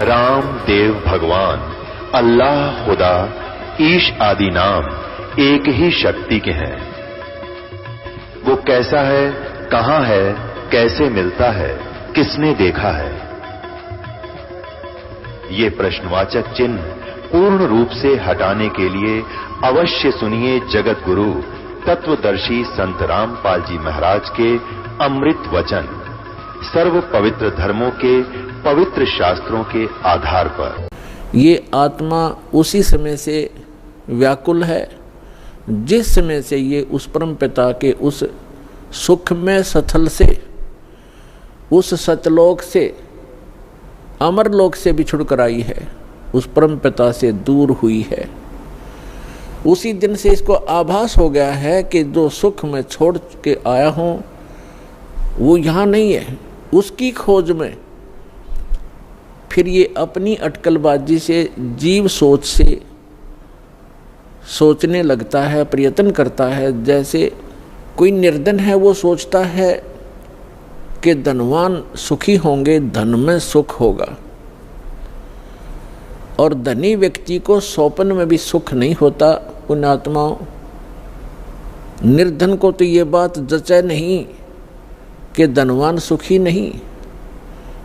राम, देव, भगवान, अल्लाह, खुदा, ईश आदि नाम एक ही शक्ति के हैं। वो कैसा है, कहां है, कैसे मिलता है, किसने देखा है? ये प्रश्नवाचक चिन्ह पूर्ण रूप से हटाने के लिए अवश्य सुनिए जगत गुरु तत्वदर्शी संत रामपाल जी महाराज के अमृत वचन, सर्व पवित्र धर्मों के पवित्र शास्त्रों के आधार पर। ये आत्मा उसी समय से व्याकुल है जिस समय से ये उस परम पिता के उस सुखमय स्थल से, उस सतलोक से, अमरलोक से बिछुड़ कर आई है, उस परम पिता से दूर हुई है। उसी दिन से इसको आभास हो गया है कि जो सुख मैं छोड़ के आया हूं वो यहां नहीं है। उसकी खोज में फिर ये अपनी अटकलबाजी से, जीव सोच से सोचने लगता है, प्रयत्न करता है। जैसे कोई निर्धन है, वो सोचता है कि धनवान सुखी होंगे, धन में सुख होगा। और धनी व्यक्ति को स्वप्न में भी सुख नहीं होता। पुण्यात्माओं, निर्धन को तो ये बात जचे नहीं कि धनवान सुखी नहीं,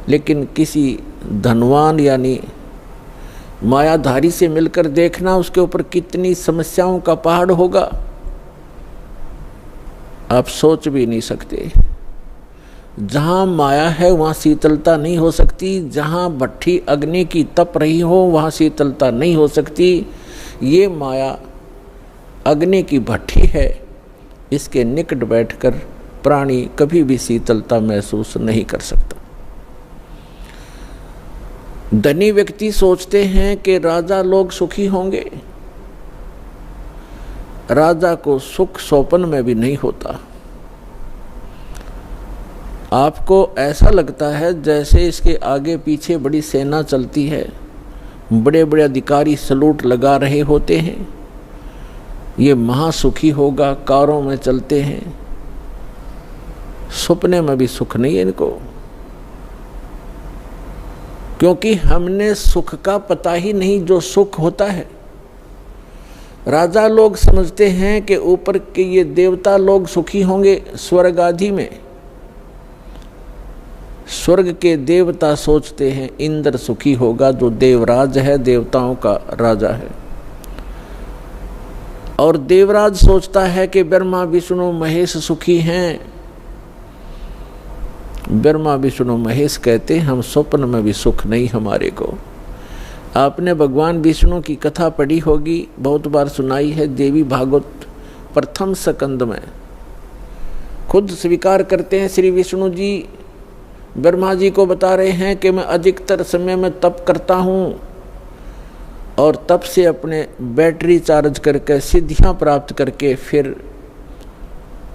लेकिन किसी धनवान यानी मायाधारी से मिलकर देखना उसके ऊपर कितनी समस्याओं का पहाड़ होगा, आप सोच भी नहीं सकते। जहां माया है वहां शीतलता नहीं हो सकती। जहां भट्ठी अग्नि की तप रही हो वहां शीतलता नहीं हो सकती। ये माया अग्नि की भट्ठी है, इसके निकट बैठकर प्राणी कभी भी शीतलता महसूस नहीं कर सकता। धनी व्यक्ति सोचते हैं कि राजा लोग सुखी होंगे। राजा को सुख स्वप्न में भी नहीं होता। आपको ऐसा लगता है जैसे इसके आगे पीछे बड़ी सेना चलती है, बड़े बड़े अधिकारी सलूट लगा रहे होते हैं, ये महासुखी होगा, कारों में चलते हैं। सपने में भी सुख नहीं है इनको, क्योंकि हमने सुख का पता ही नहीं जो सुख होता है। राजा लोग समझते हैं कि ऊपर के ये देवता लोग सुखी होंगे स्वर्ग आदि में। स्वर्ग के देवता सोचते हैं इंद्र सुखी होगा, जो देवराज है, देवताओं का राजा है। और देवराज सोचता है कि ब्रह्मा विष्णु महेश सुखी हैं। ब्रह्मा विष्णु महेश कहते हैं हम स्वप्न में भी सुख नहीं हमारे को। आपने भगवान विष्णु की कथा पढ़ी होगी, बहुत बार सुनाई है। देवी भागवत प्रथम स्कंद में खुद स्वीकार करते हैं श्री विष्णु जी, ब्रह्मा जी को बता रहे हैं कि मैं अधिकतर समय में तप करता हूँ और तप से अपने बैटरी चार्ज करके सिद्धियां प्राप्त करके फिर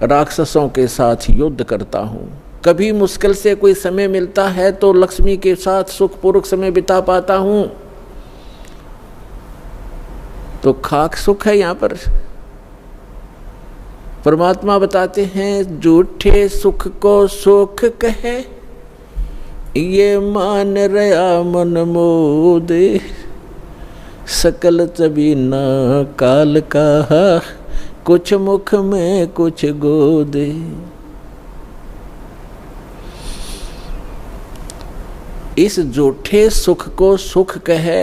राक्षसों के साथ युद्ध करता हूँ। कभी मुश्किल से कोई समय मिलता है तो लक्ष्मी के साथ सुखपूर्वक समय बिता पाता हूँ। तो खाक सुख है यहाँ पर। परमात्मा बताते हैं झूठे सुख को सुख कहे, ये मान रहा मन मोद, सकल चबी न काल का, कुछ मुख में कुछ गोद। इस झूठे सुख को सुख कहे,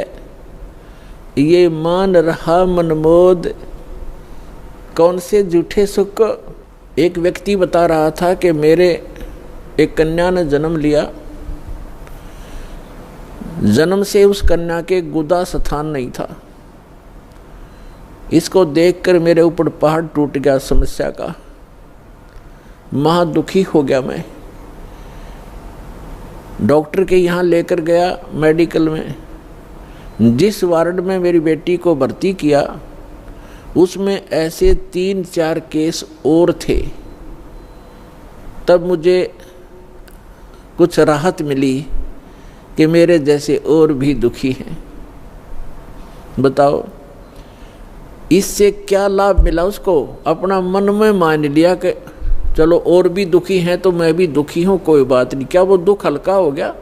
ये मान रहा मनमोद। कौन से झूठे सुख को? एक व्यक्ति बता रहा था कि मेरे एक कन्या ने जन्म लिया, जन्म से उस कन्या के गुदा स्थान नहीं था। इसको देखकर मेरे ऊपर पहाड़ टूट गया समस्या का। महा दुखी हो गया मैं। डॉक्टर के यहाँ लेकर गया मेडिकल में। जिस वार्ड में मेरी बेटी को भर्ती किया उसमें ऐसे 3-4 केस और थे। तब मुझे कुछ राहत मिली कि मेरे जैसे और भी दुखी हैं। बताओ इससे क्या लाभ मिला उसको? अपना मन में मान लिया कि चलो और भी दुखी हैं तो मैं भी दुखी हूँ, कोई बात नहीं। क्या वो दुख हल्का हो गया?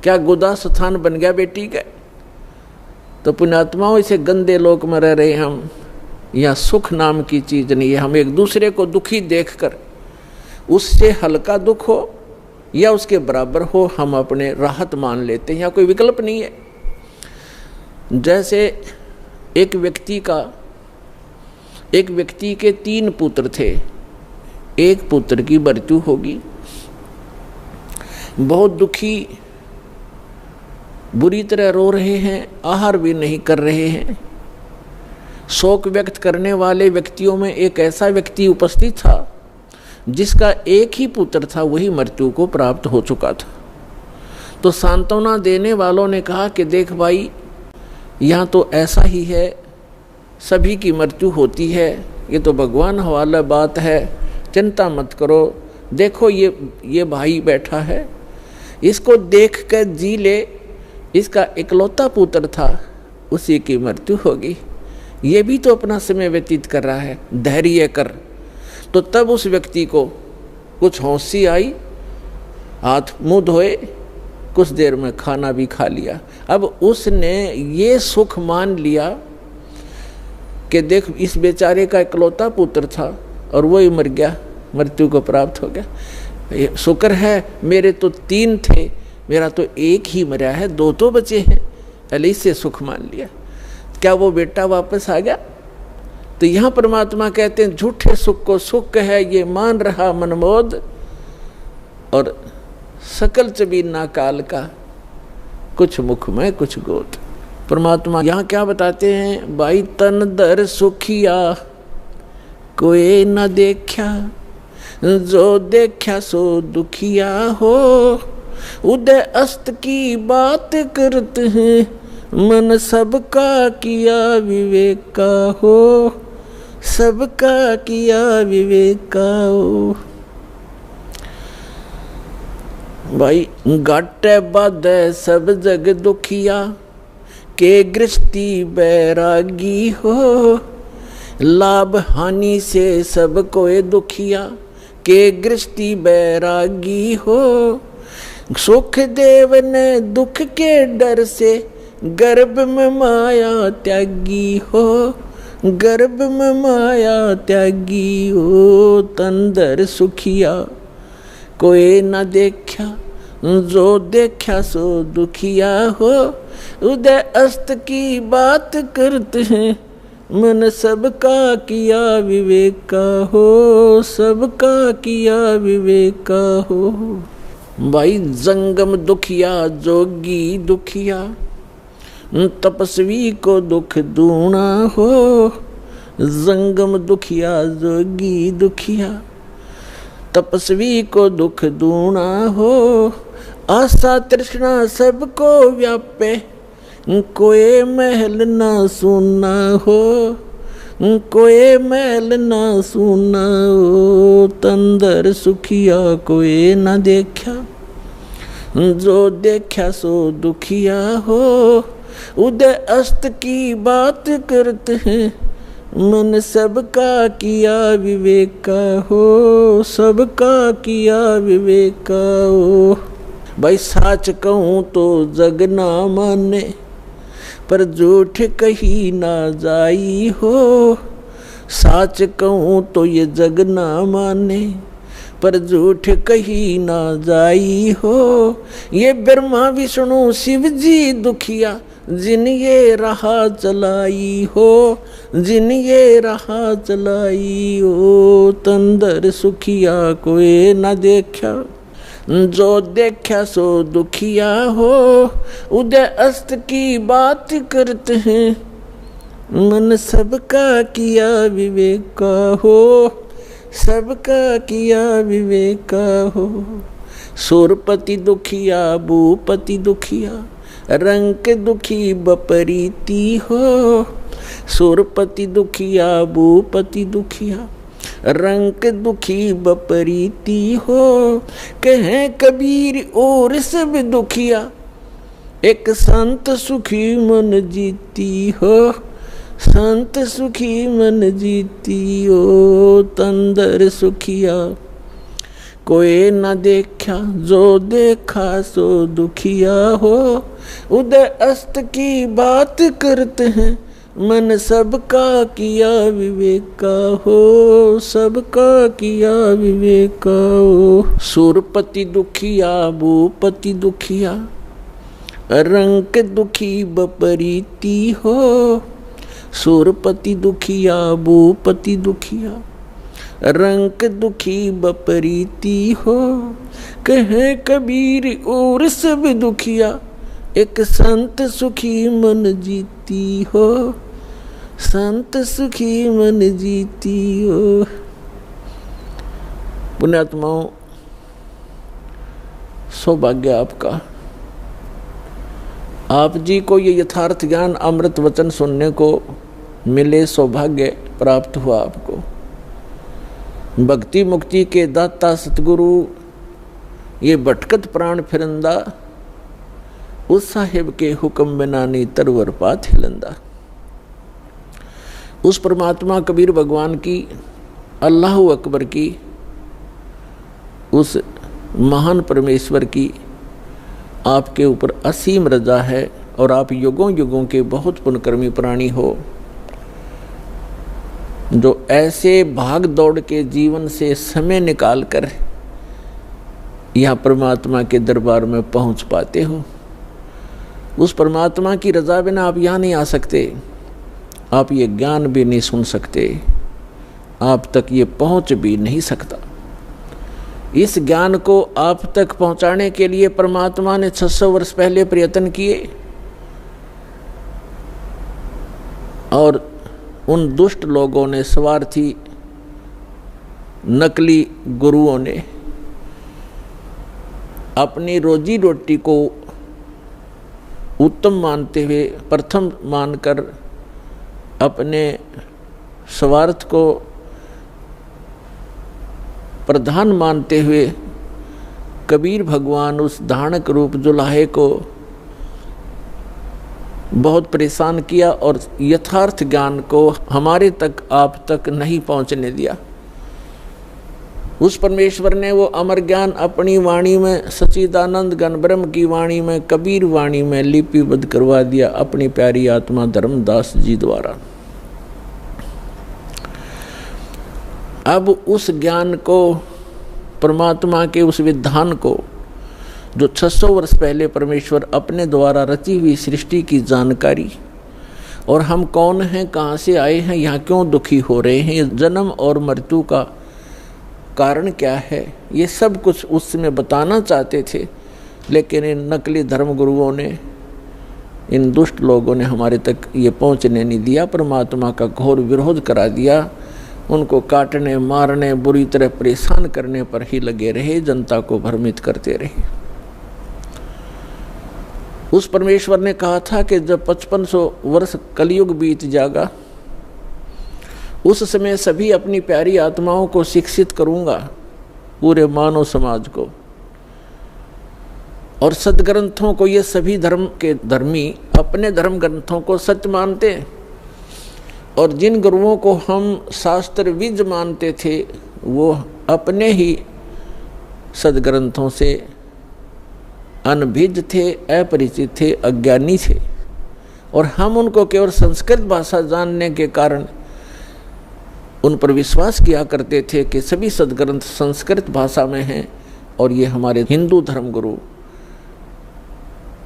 क्या गुदा स्थान बन गया बेटी का? तो पुण्यात्माओं, इसे गंदे लोक में रह रहे हम, यहाँ सुख नाम की चीज नहीं है। हम एक दूसरे को दुखी देखकर उससे हल्का दुख हो या उसके बराबर हो, हम अपने राहत मान लेते हैं, यहाँ कोई विकल्प नहीं है। जैसे एक व्यक्ति के 3 पुत्र थे, एक पुत्र की मृत्यु होगी, बहुत दुखी, बुरी तरह रो रहे हैं, आहार भी नहीं कर रहे हैं। शोक व्यक्त करने वाले व्यक्तियों में एक ऐसा व्यक्ति उपस्थित था जिसका एक ही पुत्र था, वही मृत्यु को प्राप्त हो चुका था। तो सांत्वना देने वालों ने कहा कि देख भाई, यहाँ तो ऐसा ही है, सभी की मृत्यु होती है, ये तो भगवान हवाला बात है, चिंता मत करो। देखो ये भाई बैठा है, इसको देख कर जी ले, इसका इकलौता पुत्र था, उसी की मृत्यु होगी, ये भी तो अपना समय व्यतीत कर रहा है, धैर्य कर। तो तब उस व्यक्ति को कुछ होशी आई, हाथ मुंह धोए, कुछ देर में खाना भी खा लिया। अब उसने ये सुख मान लिया कि देख, इस बेचारे का इकलौता पुत्र था और वही मर गया, मृत्यु को प्राप्त हो गया। शुक्र है मेरे तो 3 थे, मेरा तो एक ही मरा है, 2 तो बचे हैं, पहले इससे सुख मान लिया। क्या वो बेटा वापस आ गया? तो यहाँ परमात्मा कहते हैं झूठे सुख को सुख है ये मान रहा मनमोद, और सकल चबीना काल का, कुछ मुख में कुछ गोद। परमात्मा यहाँ क्या बताते हैं? भाई तन दर सुखिया कोई न देखा, जो देखा सो दुखिया हो, उदय अस्त की बात करते हैं, मन सबका किया विवेक का हो, सबका किया विवेक का हो। भाई घाटे बाधे सब जग दुखिया, के गृहस्थी बैरागी हो, लाभ हानि से सब कोई दुखिया, के गृहस्थी बैरागी हो। सुख देव ने दुख के डर से, गर्भ में माया त्यागी हो, गर्भ में माया त्यागी हो। तंदर सुखिया कोई न देखा, जो देखा सो दुखिया हो, उदय अस्त की बात करते हैं, मन सबका किया विवेक का हो, सबका किया विवेक का हो। भाई जंगम दुखिया जोगी दुखिया, तपस्वी को दुख दूना हो, जंगम दुखिया जोगी दुखिया, तपस्वी को दुख दूना हो। आशा तृष्णा सबको व्यापे, कोई महल ना सुना हो, कोई महल ना सुना हो। तंदर सुखिया कोई ना देखा, जो देखा सो दुखिया हो, उदय अस्त की बात करते हैं, मन सबका किया विवेक का हो, सबका किया विवेक का हो। भाई साच कहूँ तो जग ना माने, पर झूठ कही ना जाई हो। साच कहूँ तो ये जग ना माने, पर झूठ कही ना जाई हो। ये ब्रह्मा विष्णु शिव जी दुखिया, जिन ये राह चलाई हो, जिन ये राह चलाई हो। तंदर सुखिया कोई न देखा, जो देखा सो दुखिया हो, उदय अस्त की बात करते हैं, मन सबका किया विवेक का हो, सबका किया विवेक का हो। सुरपति दुखिया भूपति दुखिया, रंक दुखी बपरीती हो। सुरपति दुखिया भूपति दुखिया, रंक दुखी बपरीती हो। कहे कबीर और सब दुखिया, एक संत सुखी मन जीती हो, संत सुखी मन जीती हो। तंदर सुखिया कोई न देखा जो देखा सो दुखिया हो। उदय अस्त की बात करते हैं मन सबका किया विवेक का हो, सबका किया विवेक का हो। सुरपति दुखिया भूपति दुखिया रंक दुखी बपरीती हो। सुरपति दुखिया भूपति दुखिया रंक दुखी बपरीती हो। कहे कबीर और सब दुखिया एक संत सुखी मन जीती हो, संत सुखी मन जीती हो। पुण्यात्माओं, सौभाग्य आपका, आप जी को ये यथार्थ ज्ञान अमृत वचन सुनने को मिले, सौभाग्य प्राप्त हुआ आपको। भक्ति मुक्ति के दाता सतगुरु ये भटकत प्राण फिरंदा, उस साहिब के हुक्म बिना नी तरवर पात हिलंदा। उस परमात्मा कबीर भगवान की, अल्लाह अकबर की, उस महान परमेश्वर की आपके ऊपर असीम रजा है और आप युगों युगों के बहुत पुण्यकर्मी प्राणी हो, जो ऐसे भाग दौड़ के जीवन से समय निकाल कर यहाँ परमात्मा के दरबार में पहुँच पाते हो। उस परमात्मा की रजा बिना आप यहाँ नहीं आ सकते, आप ये ज्ञान भी नहीं सुन सकते, आप तक ये पहुँच भी नहीं सकता। इस ज्ञान को आप तक पहुँचाने के लिए परमात्मा ने 600 वर्ष पहले प्रयत्न किए और उन दुष्ट लोगों ने, स्वार्थी नकली गुरुओं ने अपनी रोजी रोटी को उत्तम मानते हुए, प्रथम मानकर अपने स्वार्थ को प्रधान मानते हुए कबीर भगवान उस धानक रूप जुलाहे को बहुत परेशान किया और यथार्थ ज्ञान को हमारे तक, आप तक नहीं पहुंचने दिया। उस परमेश्वर ने वो अमर ज्ञान अपनी वाणी में, सच्चिदानंद घन ब्रह्म की वाणी में, कबीर वाणी में लिपिबद्ध करवा दिया अपनी प्यारी आत्मा धर्मदास जी द्वारा। अब उस ज्ञान को, परमात्मा के उस विधान को, जो 600 वर्ष पहले परमेश्वर अपने द्वारा रची हुई सृष्टि की जानकारी, और हम कौन हैं, कहाँ से आए हैं, यहाँ क्यों दुखी हो रहे हैं, जन्म और मृत्यु का कारण क्या है, ये सब कुछ उस समय बताना चाहते थे, लेकिन इन नकली धर्म गुरुओं ने, इन दुष्ट लोगों ने हमारे तक ये पहुँचने नहीं दिया। परमात्मा का घोर विरोध करा दिया, उनको काटने, मारने, बुरी तरह परेशान करने पर ही लगे रहे, जनता को भ्रमित करते रहे। उस परमेश्वर ने कहा था कि जब 5500 वर्ष कलयुग बीत जाएगा, उस समय सभी अपनी प्यारी आत्माओं को शिक्षित करूंगा, पूरे मानव समाज को, और सदग्रंथों को। ये सभी धर्म के धर्मी अपने धर्म ग्रंथों को सच मानते हैं, और जिन गुरुओं को हम शास्त्र विज मानते थे, वो अपने ही सदग्रंथों से अनभिज्ञ थे, अपरिचित थे, अज्ञानी थे, और हम उनको केवल संस्कृत भाषा जानने के कारण उन पर विश्वास किया करते थे कि सभी सदग्रंथ संस्कृत भाषा में हैं, और ये हमारे हिंदू धर्मगुरु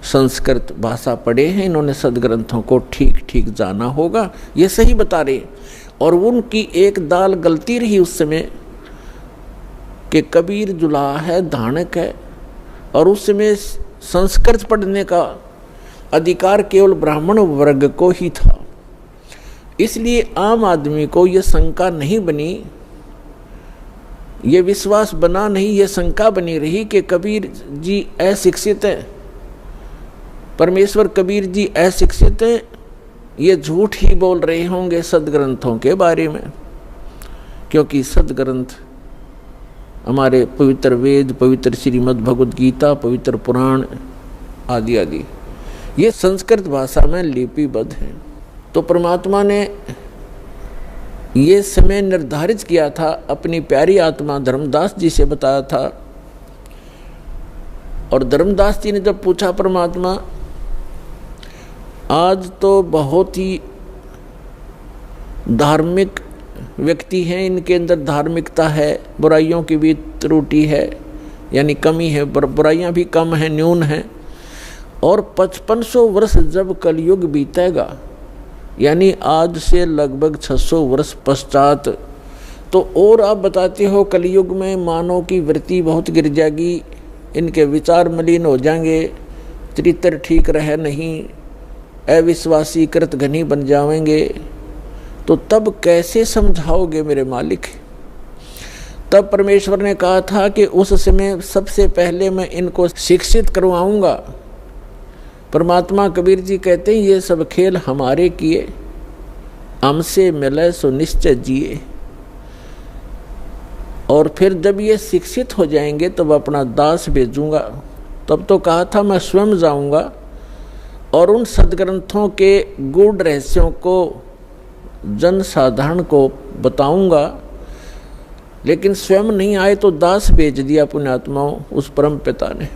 संस्कृत भाषा पढ़े हैं, इन्होंने सदग्रंथों को ठीक ठीक जाना होगा, ये सही बता रहे। और उनकी एक दाल गलती रही उस समय कि कबीर जुलाहा है, धानक है, और उस समय संस्कृत पढ़ने का अधिकार केवल ब्राह्मण वर्ग को ही था। इसलिए आम आदमी को यह शंका नहीं बनी, ये विश्वास बना नहीं, ये शंका बनी रही कि कबीर जी अशिक्षित हैं, परमेश्वर कबीर जी अशिक्षित हैं, ये झूठ ही बोल रहे होंगे सदग्रंथों के बारे में, क्योंकि सदग्रंथ हमारे पवित्र वेद, पवित्र श्रीमद् भगवद गीता, पवित्र पुराण आदि आदि ये संस्कृत भाषा में लिपिबद्ध हैं। तो परमात्मा ने ये समय निर्धारित किया था, अपनी प्यारी आत्मा धर्मदास जी से बताया था। और धर्मदास जी ने जब पूछा परमात्मा, आज तो बहुत ही धार्मिक व्यक्ति हैं, इनके अंदर धार्मिकता है, बुराइयों की भी त्रुटि है, यानी कमी है, बुराइयां भी कम हैं, न्यून हैं। और 5500 वर्ष जब कलयुग बीतेगा, यानी आज से लगभग 600 वर्ष पश्चात, तो और आप बताते हो कलयुग में मानव की वृत्ति बहुत गिर जाएगी, इनके विचार मलिन हो जाएंगे, चरित्र ठीक रहे नहीं, अविश्वासी कृत घनी बन जाएंगे। तो तब कैसे समझाओगे मेरे मालिक? तब परमेश्वर ने कहा था कि उस समय सबसे पहले मैं इनको शिक्षित करवाऊंगा। परमात्मा कबीर जी कहते हैं, ये सब खेल हमारे किए, हमसे मिले सो निश्चय जिए। और फिर जब ये शिक्षित हो जाएंगे तब अपना दास भेजूंगा। तब तो कहा था मैं स्वयं जाऊंगा और उन सदग्रंथों के गूढ़ रहस्यों को जन साधारण को बताऊंगा, लेकिन स्वयं नहीं आए तो दास भेज दिया पुण्यात्माओं उस परम पिता ने।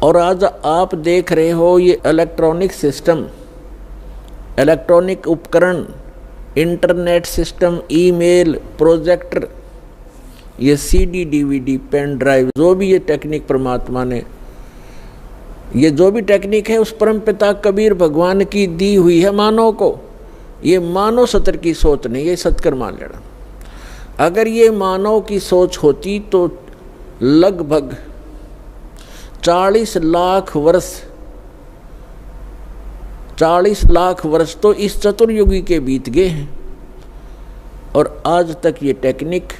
और आज आप देख रहे हो ये इलेक्ट्रॉनिक सिस्टम, इलेक्ट्रॉनिक उपकरण, इंटरनेट सिस्टम, ईमेल, प्रोजेक्टर, ये सीडी, डीवीडी, पेन ड्राइव, जो भी ये टेक्निक परमात्मा ने, ये जो भी टेक्निक है उस परम पिता कबीर भगवान की दी हुई है मानव को। ये मानव सत्र की सोच नहीं, ये सत्कर मान लेना। अगर ये मानव की सोच होती तो लगभग 40 लाख वर्ष तो इस चतुर्युगी के बीत गए हैं और आज तक ये टेक्निक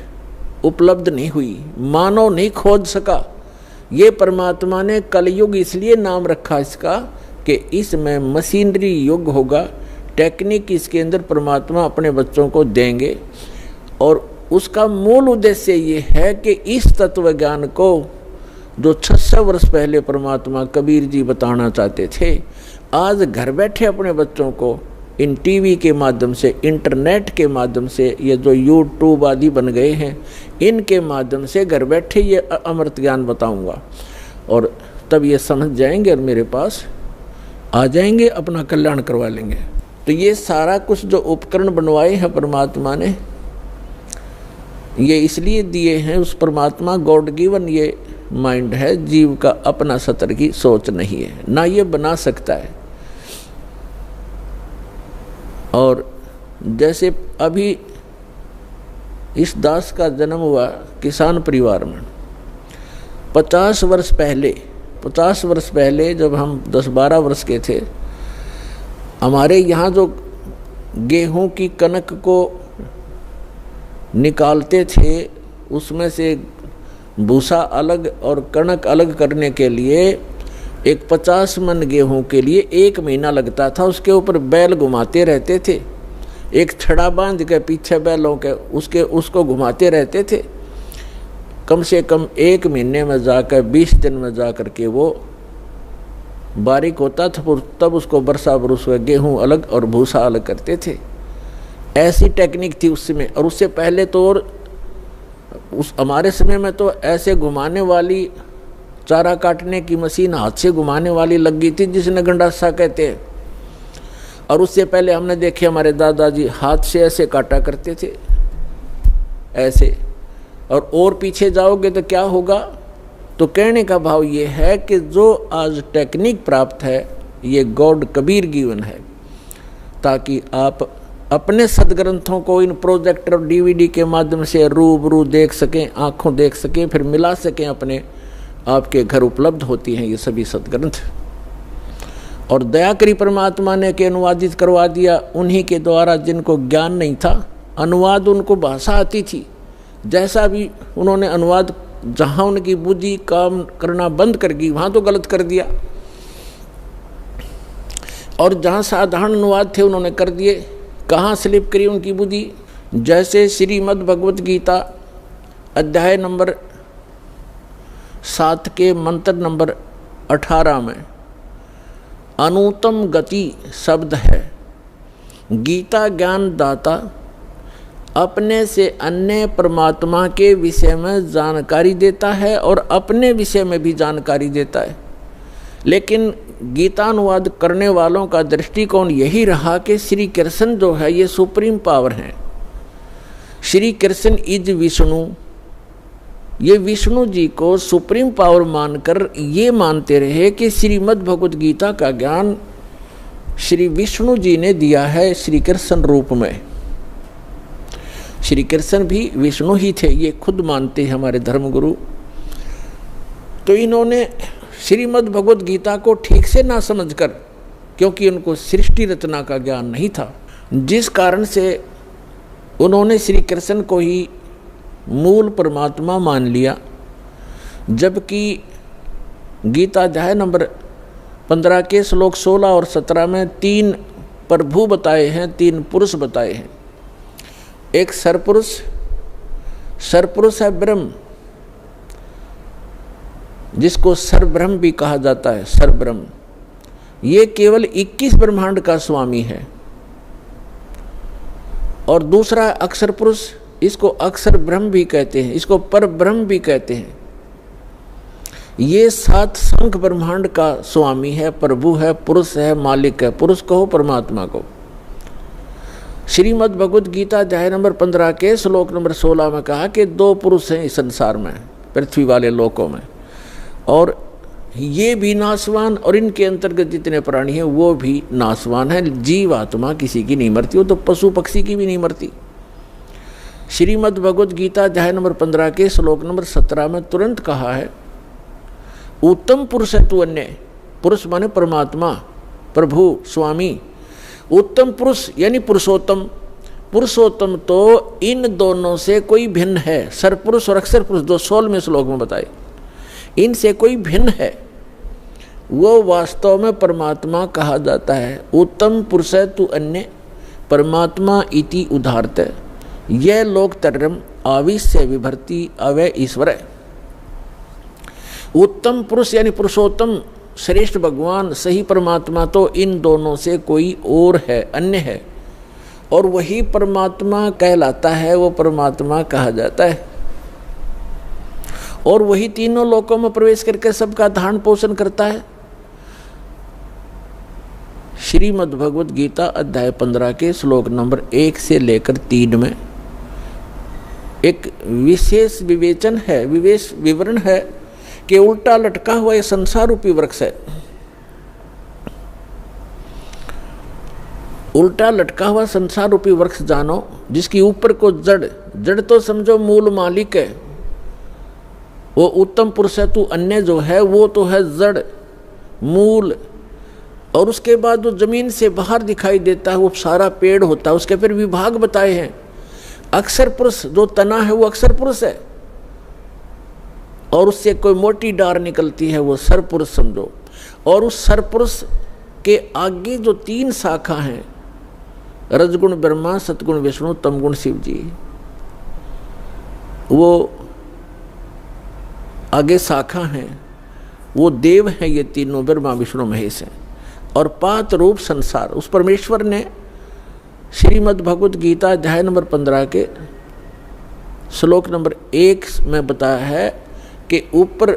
उपलब्ध नहीं हुई, मानव नहीं खोज सका। ये परमात्मा ने कलयुग इसलिए नाम रखा इसका कि इसमें मशीनरी युग होगा, टेक्निक इसके अंदर परमात्मा अपने बच्चों को देंगे। और उसका मूल उद्देश्य ये है कि इस तत्व ज्ञान को जो 600 वर्ष पहले परमात्मा कबीर जी बताना चाहते थे, आज घर बैठे अपने बच्चों को इन टीवी के माध्यम से, इंटरनेट के माध्यम से, ये जो यूट्यूब आदि बन गए हैं, इनके माध्यम से घर बैठे ये अमृत ज्ञान बताऊंगा। और तब ये समझ जाएंगे और मेरे पास आ जाएंगे, अपना कल्याण करवा लेंगे। तो ये सारा कुछ जो उपकरण बनवाए हैं परमात्मा ने, ये इसलिए दिए हैं, उस परमात्मा गॉड गिवन ये माइंड है, जीव का अपना सतर की सोच नहीं है, ना ये बना सकता है। और जैसे अभी इस दास का जन्म हुआ किसान परिवार में, 50 वर्ष पहले जब हम 10-12 वर्ष के थे, हमारे यहाँ जो गेहूं की कनक को निकालते थे, उसमें से भूसा अलग और कणक अलग करने के लिए एक 50 मन गेहूं के लिए 1 महीना लगता था। उसके ऊपर बैल घुमाते रहते थे, एक छड़ा बांध के पीछे बैलों के उसको घुमाते रहते थे। कम से कम 1 महीने में जाकर 20 दिन में जाकर के वो बारीक होता था, तब उसको बरसा बरस गेहूं अलग और भूसा अलग करते थे। ऐसी टेक्निक थी उस समय। और उससे पहले तो और उस हमारे समय में तो ऐसे घुमाने वाली चारा काटने की मशीन हाथ से घुमाने वाली लग गई थी, जिसने गंडासा कहते हैं। और उससे पहले हमने देखे हमारे दादाजी हाथ से ऐसे काटा करते थे, ऐसे। और पीछे जाओगे तो क्या होगा? तो कहने का भाव ये है कि जो आज टेक्निक प्राप्त है ये गॉड कबीर गिवन है, ताकि आप अपने सदग्रंथों को इन प्रोजेक्टर और डीवीडी के माध्यम से रूबरू देख सकें, आंखों देख सकें, फिर मिला सकें अपने। आपके घर उपलब्ध होती हैं ये सभी सदग्रंथ। और दया करी परमात्मा ने के अनुवादित करवा दिया उन्हीं के द्वारा जिनको ज्ञान नहीं था। अनुवाद उनको भाषा आती थी, जैसा भी उन्होंने अनुवाद, जहां उनकी बुद्धि काम करना बंद कर गई वहां तो गलत कर दिया, और जहां साधारण अनुवाद थे उन्होंने कर दिए। कहाँ स्लिप करी उनकी बुद्धि? जैसे श्रीमद् भगवत गीता अध्याय नंबर 7 के मंत्र नंबर 18 में अनुत्तम गति शब्द है। गीता ज्ञान दाता अपने से अन्य परमात्मा के विषय में जानकारी देता है और अपने विषय में भी जानकारी देता है। लेकिन गीतानुवाद करने वालों का दृष्टिकोण यही रहा कि श्री कृष्ण जो है ये सुप्रीम पावर हैं। श्री कृष्ण इज विष्णु, ये विष्णु जी को सुप्रीम पावर मानकर ये मानते रहे कि श्रीमद् भगवद गीता का ज्ञान श्री विष्णु जी ने दिया है श्री कृष्ण रूप में। श्री कृष्ण भी विष्णु ही थे, ये खुद मानते हैं हमारे धर्मगुरु। तो इन्होंने श्रीमद् भगवद गीता को ठीक से ना समझकर, क्योंकि उनको सृष्टि रचना का ज्ञान नहीं था, जिस कारण से उन्होंने श्री कृष्ण को ही मूल परमात्मा मान लिया। जबकि गीता अध्याय नंबर 15 के श्लोक 16 और 17 में 3 प्रभु बताए हैं, 3 पुरुष बताए हैं। एक सरपुरुष, सरपुरुष है ब्रह्म, जिसको सरब्रह्म भी कहा जाता है। सरब्रह्म ये केवल 21 ब्रह्मांड का स्वामी है। और दूसरा अक्षर पुरुष, इसको अक्षर ब्रह्म भी कहते हैं, इसको पर ब्रह्म भी कहते हैं। ये 7 संख ब्रह्मांड का स्वामी है, प्रभु है, पुरुष है, मालिक है। पुरुष कहो परमात्मा को। श्रीमद् भगवद गीता अध्याय नंबर 15 के श्लोक नंबर 16 में कहा कि 2 पुरुष हैं इस संसार में, पृथ्वी वाले लोकों में, और ये भी नाशवान और इनके अंतर्गत जितने प्राणी हैं वो भी नाशवान हैं। जीव आत्मा किसी की नहीं मरती, वो तो पशु पक्षी की भी नहीं मरती। श्रीमद् भगवद गीता अध्याय नंबर 15 के श्लोक नंबर 17 में तुरंत कहा है, उत्तम पुरुष है तू अन्य। पुरुष माने परमात्मा, प्रभु, स्वामी। उत्तम पुरुष यानी पुरुषोत्तम। पुरुषोत्तम तो इन दोनों से कोई भिन्न है। सरपुरुष और अक्षर पुरुष, जो 16वें श्लोक में बताए, इनसे कोई भिन्न है, वो वास्तव में परमात्मा कहा जाता है। उत्तम पुरुष है तू अन्य, परमात्मा इति उदाहरत, यह लोक तरम आविश्य विभर्ति अवय ईश्वर। उत्तम पुरुष यानी पुरुषोत्तम, श्रेष्ठ भगवान, सही परमात्मा तो इन दोनों से कोई और है, अन्य है, और वही परमात्मा कहलाता है, वो परमात्मा कहा जाता है। और वही तीनों लोकों में प्रवेश करके सबका धारण पोषण करता है। श्रीमद् भगवद गीता अध्याय 15 के श्लोक नंबर 1 से लेकर 3 में एक विशेष विवेचन है, विवेश विवरण है कि उल्टा लटका हुआ ये संसार रूपी वृक्ष है। उल्टा लटका हुआ संसार रूपी वृक्ष जानो, जिसकी ऊपर को जड़ तो समझो मूल मालिक है, वो उत्तम पुरुष है तू अन्य जो है वो तो है जड़, मूल, और उसके बाद जो जमीन से बाहर दिखाई देता है वो सारा पेड़ होता है। उसके फिर विभाग बताए हैं। अक्षर पुरुष जो तना है वो अक्षर पुरुष है, और उससे कोई मोटी डार निकलती है वो सरपुरुष समझो। और उस सरपुरुष के आगे जो 3 शाखा हैं, रजगुण ब्रह्मा, सतगुण विष्णु, तमगुण शिव जी, वो आगे शाखा हैं, वो देव हैं, ये तीनों ब्रह्मा विष्णु महेश हैं। और 5 रूप संसार, उस परमेश्वर ने श्रीमद् भगवद गीता अध्याय नंबर 15 के श्लोक नंबर 1 में बताया है कि ऊपर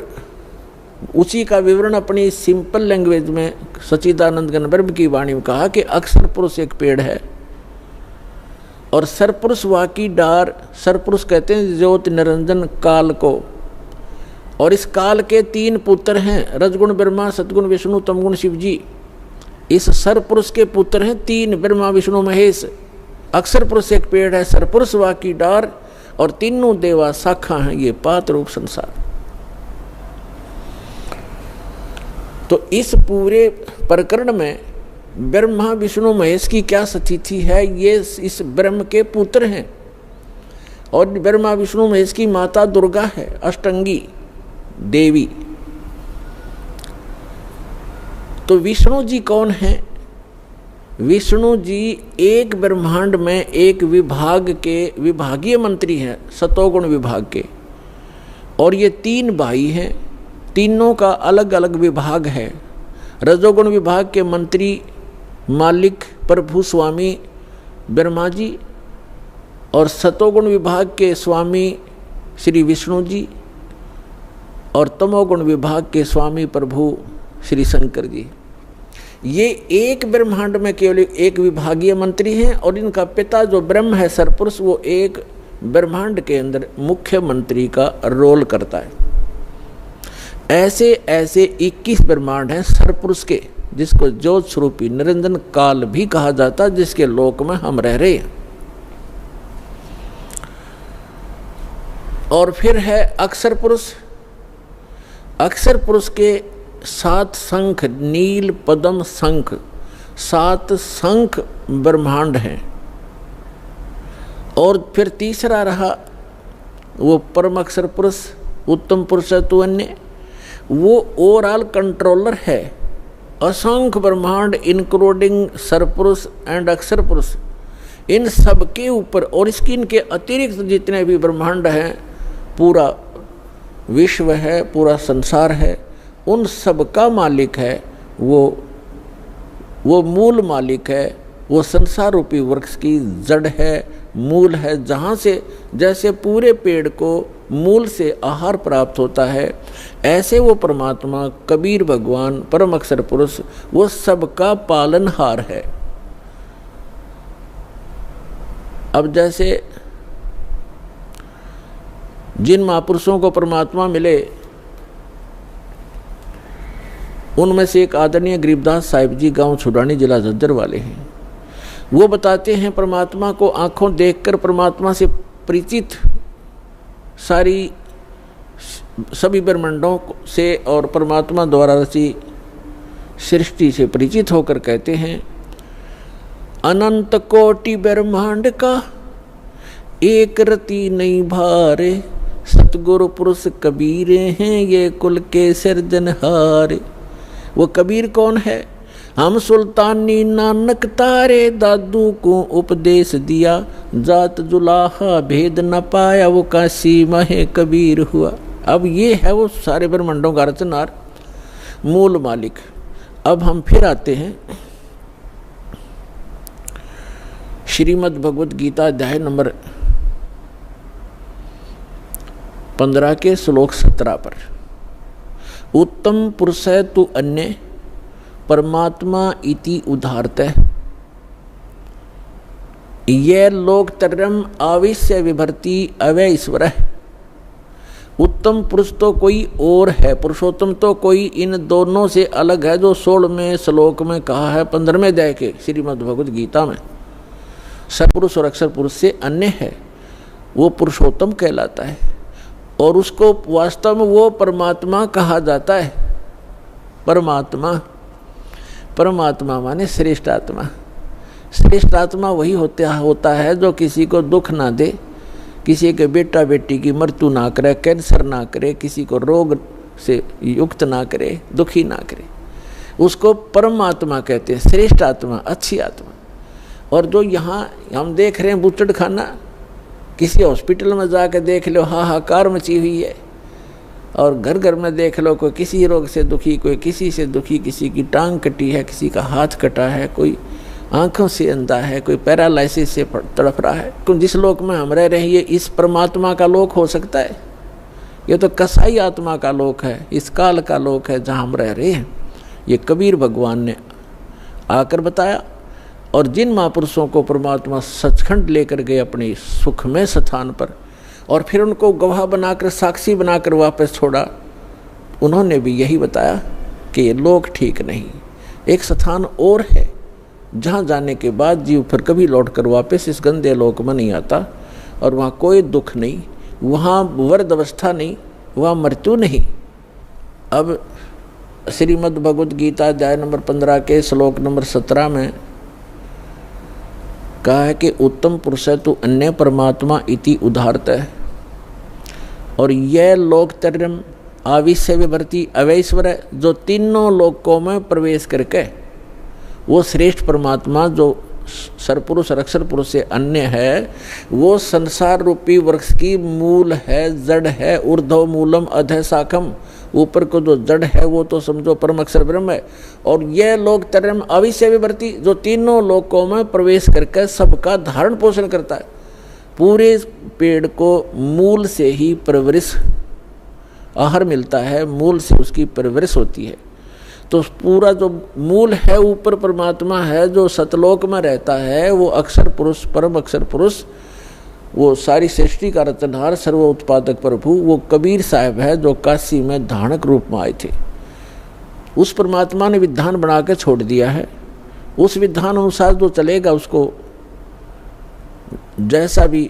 उसी का विवरण अपनी सिंपल लैंग्वेज में सच्चिदानंद घन ब्रह्म की वाणी में कहा कि अक्षर पुरुष एक पेड़ है और सरपुरुष वाकी डार। सरपुरुष कहते हैं ज्योति निरंजन काल को, और इस काल के 3 पुत्र हैं, रजगुण ब्रह्मा, सतगुण विष्णु, तमगुण शिव जी। इस सरपुरुष के पुत्र हैं 3, ब्रह्मा विष्णु महेश। अक्षर पुरुष एक पेड़ है, सरपुरुष वाकी डार, और तीनों देवा शाखा हैं, ये 5 रूप संसार। तो इस पूरे प्रकरण में ब्रह्मा विष्णु महेश की क्या स्थिति है, ये इस ब्रह्म के पुत्र हैं, और ब्रह्मा विष्णु महेश की माता दुर्गा है, अष्टंगी देवी। तो विष्णु जी कौन है? विष्णु जी एक ब्रह्मांड में एक विभाग के विभागीय मंत्री हैं, सतोगुण विभाग के, और ये 3 भाई हैं, तीनों का अलग अलग विभाग है। रजोगुण विभाग के मंत्री मालिक प्रभु स्वामी ब्रह्मा जी और सतोगुण विभाग के स्वामी श्री विष्णु जी और तमोगुण विभाग के स्वामी प्रभु श्री शंकर जी। ये एक ब्रह्मांड में केवल एक विभागीय मंत्री हैं और इनका पिता जो ब्रह्म है सरपुरुष, वो एक ब्रह्मांड के अंदर मुख्य मंत्री का रोल करता है। ऐसे ऐसे 21 ब्रह्मांड हैं सरपुरुष के, जिसको ज्योत स्वरूपी निरंजन काल भी कहा जाता है, जिसके लोक में हम रह रहे हैं। और फिर है अक्षर पुरुष। अक्षर पुरुष के 7 शंख, नील पद्म शंख, 7 शंख ब्रह्मांड हैं। और फिर तीसरा रहा वो परम अक्षर पुरुष, उत्तम पुरुष तु अन्य, वो ओवरऑल कंट्रोलर है। असंख्य ब्रह्मांड इंक्लूडिंग सरपुरुष एंड अक्षर पुरुष, इन सब के ऊपर और इसकी इनके अतिरिक्त जितने भी ब्रह्मांड हैं, पूरा विश्व है, पूरा संसार है, उन सब का मालिक है वो मूल मालिक है। वो संसार रूपी वृक्ष की जड़ है, मूल है, जहाँ से जैसे पूरे पेड़ को मूल से आहार प्राप्त होता है, ऐसे वो परमात्मा कबीर भगवान परम अक्षर पुरुष वो सबका पालनहार है। अब जैसे जिन महापुरुषों को परमात्मा मिले, उनमें से एक आदरणीय गरीबदास साहिब जी गांव छुड़ानी जिला झज्जर वाले हैं। वो बताते हैं परमात्मा को आंखों देखकर परमात्मा से परिचित सारी सभी ब्रह्मांडों से और परमात्मा द्वारा रची सृष्टि से परिचित होकर कहते हैं, अनंत कोटि ब्रह्मांड का एक रति नहीं भारे, सतगुरु पुरुष कबीरे हैं ये कुल के सिरजनहारे। वो कबीर कौन है? हम सुल्तानी नानक तारे, दादू को उपदेश दिया, जात जुलाहा भेद न पाया, वो काशी महे कबीर हुआ। अब ये है वो सारे ब्रह्मांडों का रचनार, मूल मालिक। अब हम फिर आते हैं श्रीमद् भगवद गीता अध्याय नंबर 15 के श्लोक 17 पर। उत्तम पुरुष तु अन्य परमात्मा इति उदाहरतः, ये लोकत्रयम् आविश्य विभर्ति अवय ईश्वर। उत्तम पुरुष तो कोई और है, पुरुषोत्तम तो कोई इन दोनों से अलग है, जो 16वें श्लोक में कहा है 15वें अध्याय के श्रीमद् भगवद गीता में। सत्पुरुष और अक्षर पुरुष से अन्य है, वो पुरुषोत्तम कहलाता है और उसको वास्तव में वो परमात्मा कहा जाता है। परमात्मा माने श्रेष्ठ आत्मा। श्रेष्ठ आत्मा वही होता है जो किसी को दुख ना दे, किसी के बेटा बेटी की मृत्यु ना करे, कैंसर ना करे, किसी को रोग से युक्त ना करे, दुखी ना करे, उसको परमात्मा कहते हैं, श्रेष्ठ आत्मा, अच्छी आत्मा। और जो यहाँ हम देख रहे हैं बूचड़ खाना, किसी हॉस्पिटल में जाकर देख लो हाहाकार मची हुई है, और घर घर में देख लो कोई किसी रोग से दुखी, कोई किसी से दुखी, किसी की टांग कटी है, किसी का हाथ कटा है, कोई आंखों से अंधा है, कोई पैरालाइसिस से तड़प रहा है। तो जिस लोक में हम रह रहे हैं ये इस परमात्मा का लोक हो सकता है? ये तो कसाई आत्मा का लोक है, इस काल का लोक है जहाँ हम रह रहे हैं। ये कबीर भगवान ने आकर बताया। और जिन महापुरुषों को परमात्मा सचखंड लेकर गए अपने सुखमय स्थान पर और फिर उनको गवाह बनाकर, साक्षी बनाकर वापस छोड़ा, उन्होंने भी यही बताया कि ये लोक ठीक नहीं, एक स्थान और है जहाँ जाने के बाद जीव फिर कभी लौटकर वापस इस गंदे लोक में नहीं आता, और वहाँ कोई दुख नहीं, वहाँ वर्द अवस्था नहीं, वहाँ मृत्यु नहीं। अब श्रीमद् भगवद गीता अध्याय नंबर 15 के श्लोक नंबर 17 में कहा है कि उत्तम पुरुष तो अन्य परमात्मा इति उदाहरतः, और यह लोकत्रयम् आविश्य विभर्ति अवैश्वर, जो तीनों लोकों में प्रवेश करके वो श्रेष्ठ परमात्मा जो सरपुरुष और अक्षर पुरुष से अन्य है, वो संसार रूपी वृक्ष की मूल है, जड़ है, ऊर्ध्व मूलम अधः शाखम, ऊपर को जो जड़ है वो तो समझो परम अक्षर ब्रह्म है। और यह लोक त्रयम अविश्य विवर्ती, जो तीनों लोकों में प्रवेश करके सबका धारण पोषण करता है। पूरे पेड़ को मूल से ही परवरिश आहार मिलता है, मूल से उसकी परवरिश होती है। तो पूरा जो मूल है ऊपर परमात्मा है, जो सतलोक में रहता है, वो अक्षर पुरुष, परम अक्षर पुरुष, वो सारी सृष्टि का रचनहार, सर्व उत्पादक प्रभु, वो कबीर साहब है जो काशी में धानक रूप में आए थे। उस परमात्मा ने विधान बना के छोड़ दिया है। उस विधान अनुसार जो चलेगा उसको जैसा भी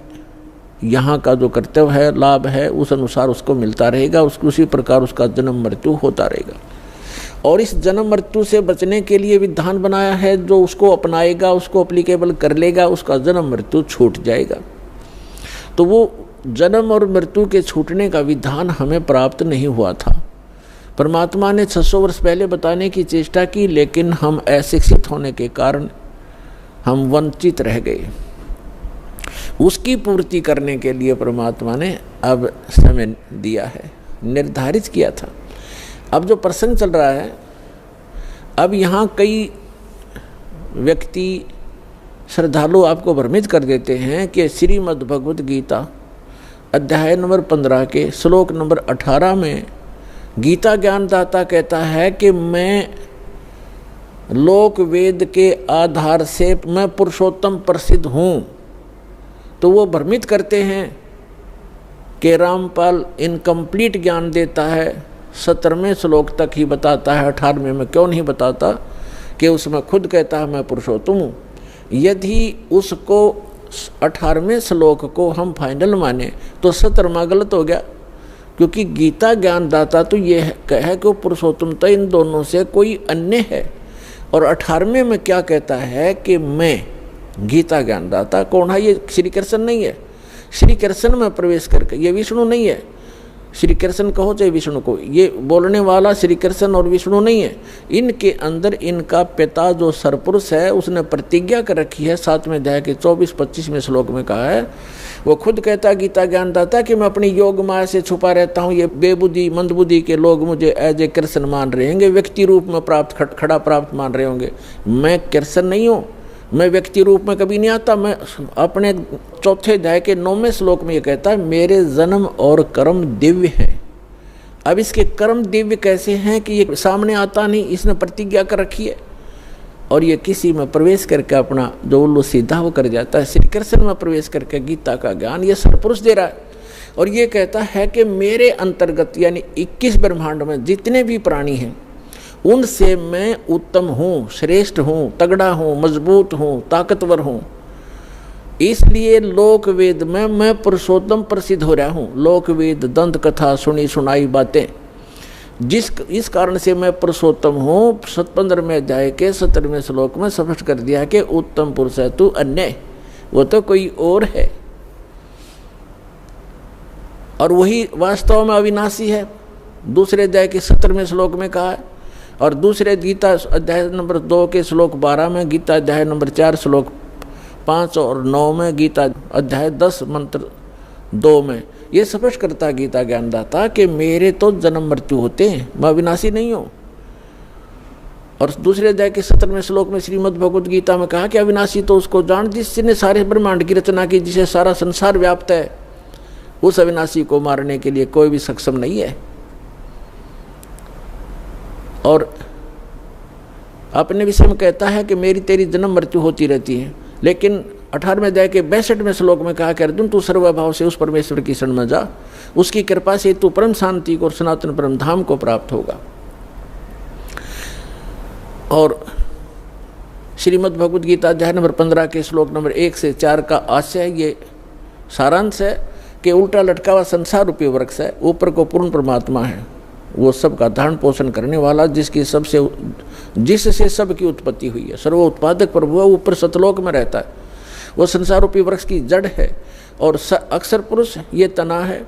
यहाँ का जो कर्तव्य है, लाभ है, उस अनुसार उसको मिलता रहेगा। उसको उसी प्रकार उसका जन्म मृत्यु होता रहेगा। और इस जन्म मृत्यु से बचने के लिए विधान बनाया है, जो उसको अपनाएगा, उसको अप्लीकेबल कर लेगा, उसका जन्म मृत्यु छूट जाएगा। तो वो जन्म और मृत्यु के छूटने का विधान हमें प्राप्त नहीं हुआ था। परमात्मा ने 600 वर्ष पहले बताने की चेष्टा की, लेकिन हम अशिक्षित होने के कारण हम वंचित रह गए। उसकी पूर्ति करने के लिए परमात्मा ने अब समय दिया है, निर्धारित किया था। अब जो प्रसंग चल रहा है, अब यहाँ कई व्यक्ति श्रद्धालु आपको भ्रमित कर देते हैं कि श्रीमद् भगवद गीता अध्याय नंबर 15 के श्लोक नंबर 18 में गीता ज्ञानदाता कहता है कि मैं लोक वेद के आधार से मैं पुरुषोत्तम प्रसिद्ध हूँ। तो वो भ्रमित करते हैं कि रामपाल इनकम्प्लीट ज्ञान देता है, 17वें श्लोक तक ही बताता है, 18वें में क्यों नहीं बताता कि उसमें खुद कहता है मैं पुरुषोत्तम हूँ। यदि उसको 18वें श्लोक को हम फाइनल माने तो 17वां गलत हो गया, क्योंकि गीता ज्ञानदाता तो ये कहे कि वो पुरुषोत्तम तो इन दोनों से कोई अन्य है। और 18वें में क्या कहता है कि मैं गीता ज्ञानदाता कौन है? ये श्री कृष्ण नहीं है। श्री कृष्ण में प्रवेश करके, ये विष्णु नहीं है। श्री कृष्ण कहो चाहे विष्णु को, ये बोलने वाला श्री कृष्ण और विष्णु नहीं है। इनके अंदर इनका पिता जो सरपुरुष है उसने प्रतिज्ञा कर रखी है। 7वें अध्याय के 24-25वें श्लोक में कहा है, वो खुद कहता गीता ज्ञानदाता कि मैं अपनी योग माया से छुपा रहता हूँ। ये बेबुद्धि मंदबुद्धि के लोग मुझे एज ए कृष्ण मान रहे होंगे, व्यक्ति रूप में प्राप्त खड़ा प्राप्त मान रहे होंगे। मैं कृष्ण नहीं हूँ, मैं व्यक्ति रूप में कभी नहीं आता। मैं अपने 4थे अध्याय के 9वें श्लोक में ये कहता है मेरे जन्म और कर्म दिव्य हैं। अब इसके कर्म दिव्य कैसे हैं कि ये सामने आता नहीं, इसने प्रतिज्ञा कर रखी है। और ये किसी में प्रवेश करके अपना जो उल्लू सीधा वो कर जाता है। श्री कृष्ण में प्रवेश करके गीता का ज्ञान ये सरपुरुष दे रहा है। और ये कहता है कि मेरे अंतर्गत यानी 21 ब्रह्मांड में जितने भी प्राणी हैं उनसे मैं उत्तम हूँ, श्रेष्ठ हूँ, तगड़ा हूँ, मजबूत हूँ, ताकतवर हूँ। इसलिए लोक वेद में मैं पुरुषोत्तम प्रसिद्ध हो रहा हूँ। लोक वेद दंत कथा सुनी सुनाई बातें, इस कारण से मैं पुरुषोत्तम हूँ। 15वें अध्याय के 17वें श्लोक में स्पष्ट कर दिया कि उत्तम पुरुष है तू अन्य, वो तो कोई और है। और वही वास्तव में अविनाशी है। दूसरे अध्याय के 17वें श्लोक में कहा है। और दूसरे गीता अध्याय नंबर 2 के श्लोक 12 में, गीता अध्याय नंबर 4 श्लोक 5 और 9 में, गीता अध्याय 10 मंत्र 2 में ये स्पष्ट करता गीता ज्ञानदाता कि मेरे तो जन्म मृत्यु होते हैं, मैं अविनाशी नहीं हूँ। और दूसरे अध्याय के 17वें श्लोक में श्रीमद् भगवद गीता में कहा कि अविनाशी तो उसको जान जिसने सारे ब्रह्मांड की रचना की, जिसे सारा संसार व्याप्त है। उस अविनाशी को मारने के लिए कोई भी सक्षम नहीं है। और अपने विषय में कहता है कि मेरी तेरी जन्म मृत्यु होती रहती है। लेकिन 18वें अध्याय के 62वें श्लोक में कहा कि अर्जुन तू सर्वभाव से उस परमेश्वर की शरण में जा, उसकी कृपा से तू परम शांति को और सनातन परम धाम को प्राप्त होगा। और श्रीमद् भगवद गीता अध्याय नंबर 15 के श्लोक नंबर 1 से 4 का आशय ये सारांश है कि उल्टा लटका हुआ संसार रूपी वृक्ष है, ऊपर को पूर्ण परमात्मा है, वो सबका धारण पोषण करने वाला, जिससे सबकी उत्पत्ति हुई है, सर्व उत्पादक प्रभु है, ऊपर सतलोक में रहता है। वो संसार रूपी वृक्ष की जड़ है। और अक्षर पुरुष ये तना है,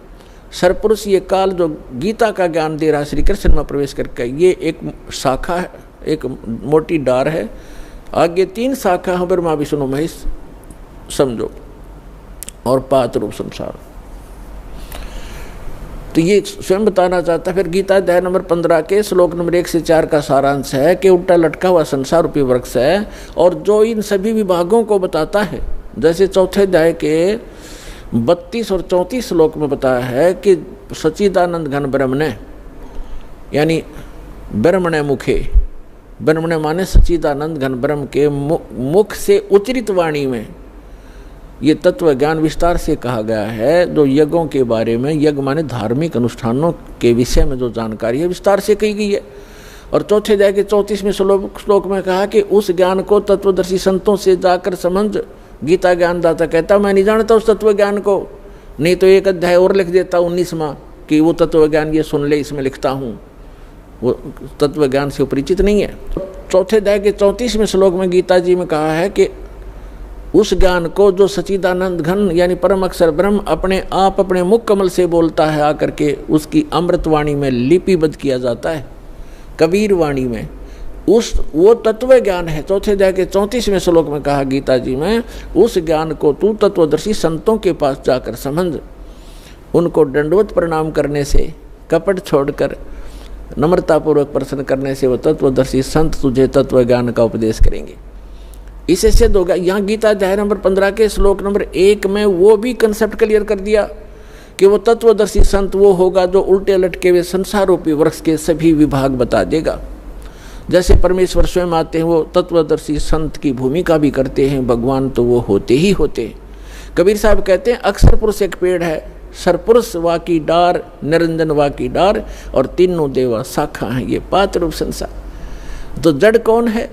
सरपुरुष ये काल जो गीता का ज्ञान दे रहा है श्री कृष्ण में प्रवेश करके, ये एक शाखा है, एक मोटी डार है। आगे 3 शाखा है, ब्रह्मा विष्णु महेश समझो, और पात रूप संसार। तो ये स्वयं बताना चाहता है। फिर गीता अध्याय नंबर 15 के श्लोक नंबर 1 से 4 का सारांश है कि उल्टा लटका हुआ संसार रूपी वृक्ष है, और जो इन सभी विभागों को बताता है, जैसे चौथे अध्याय के 32 और 34 श्लोक में बताया है कि सच्चिदानंद घन ब्रह्म ने, यानी ब्रह्मणे मुखे, ब्रह्मणे माने सच्चिदानंद घन ब्रह्म के मुख से उच्चरित वाणी में ये तत्व ज्ञान विस्तार से कहा गया है। जो यज्ञों के बारे में, यज्ञ माने धार्मिक अनुष्ठानों के विषय में जो जानकारी है विस्तार से कही गई है। और चौथे अध्याय के 34वें श्लोक में कहा कि उस ज्ञान को तत्वदर्शी संतों से जाकर समझ। गीता ज्ञानदाता कहता मैं नहीं जानता उस तत्व ज्ञान को, नहीं तो एक अध्याय और लिख देता 19वां कि वो तत्व ज्ञान ये सुन ले, इसमें लिखता हूँ। वो तत्व ज्ञान से परिचित नहीं है। चौथे अध्याय के 34वें श्लोक में गीता जी में कहा है कि उस ज्ञान को जो सच्चिदानंद घन यानी परम अक्षर ब्रह्म अपने आप अपने मुख कमल से बोलता है आकर के, उसकी अमृतवाणी में लिपिबद्ध किया जाता है, कबीर वाणी में, वो तत्व ज्ञान है। चौथे अध्याय के 34वें श्लोक में कहा गीता जी में, उस ज्ञान को तू तत्वदर्शी संतों के पास जाकर समझ। उनको दंडवत प्रणाम करने से, कपट छोड़कर नम्रतापूर्वक प्रश्न करने से वो तत्वदर्शी संत तुझे तत्व ज्ञान का उपदेश करेंगे। इससे सिद्ध होगा। यहाँ गीता अध्याय नंबर 15 के श्लोक नंबर 1 में वो भी कंसेप्ट क्लियर कर दिया कि वो तत्वदर्शी संत वो होगा जो उल्टे लटके हुए संसार रूपी वृक्ष के सभी विभाग बता देगा। जैसे परमेश्वर स्वयं आते हैं, वो तत्वदर्शी संत की भूमिका भी करते हैं। भगवान तो वो होते ही होते हैं। कबीर साहब कहते हैं अक्षर पुरुष एक पेड़ है, सरपुरुष वा की डार, निरंजन वा की डार, और तीनों देवा शाखा हैं, ये पात्र रूप संसार। तो जड़ कौन है?